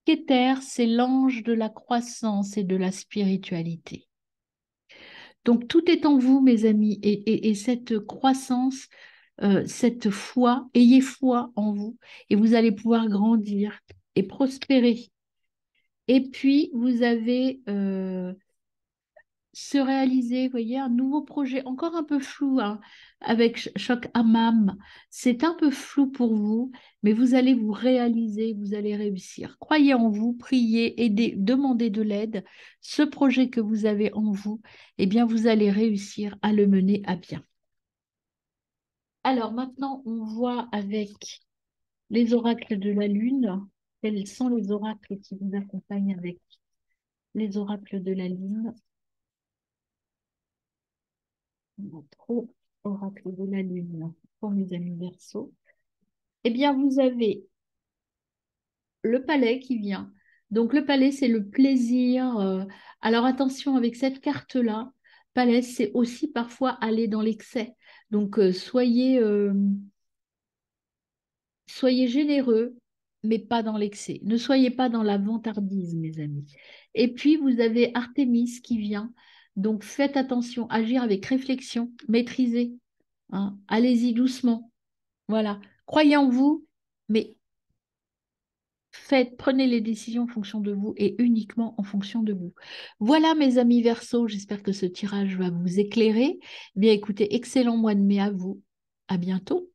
Keter, c'est l'ange de la croissance et de la spiritualité. Donc, tout est en vous, mes amis, et cette croissance, cette foi, ayez foi en vous, et vous allez pouvoir grandir et prospérer. Et puis, vous avez se réaliser, vous voyez, un nouveau projet, encore un peu flou, hein, avec Choc Hammam. C'est un peu flou pour vous, mais vous allez vous réaliser, vous allez réussir. Croyez en vous, priez, aidez, demandez de l'aide. Ce projet que vous avez en vous, eh bien, vous allez réussir à le mener à bien. Alors maintenant, on voit avec les oracles de la Lune, quels sont les oracles qui vous accompagnent avec les oracles de la Lune. On a trop. oracle de la Lune pour mes amis Verseau. Eh bien, vous avez le palais qui vient. Donc, le palais, c'est le plaisir. Alors, attention avec cette carte-là. Palais, c'est aussi parfois aller dans l'excès. Donc, soyez généreux, mais pas dans l'excès. Ne soyez pas dans la vantardise, mes amis. Et puis, vous avez Artémis qui vient. Donc, faites attention, agir avec réflexion, maîtrisez. Hein. Allez-y doucement. Voilà. Croyez en vous, mais prenez les décisions en fonction de vous et uniquement en fonction de vous. Voilà, mes amis Verseau, j'espère que ce tirage va vous éclairer. Bien, écoutez, excellent mois de mai à vous. À bientôt.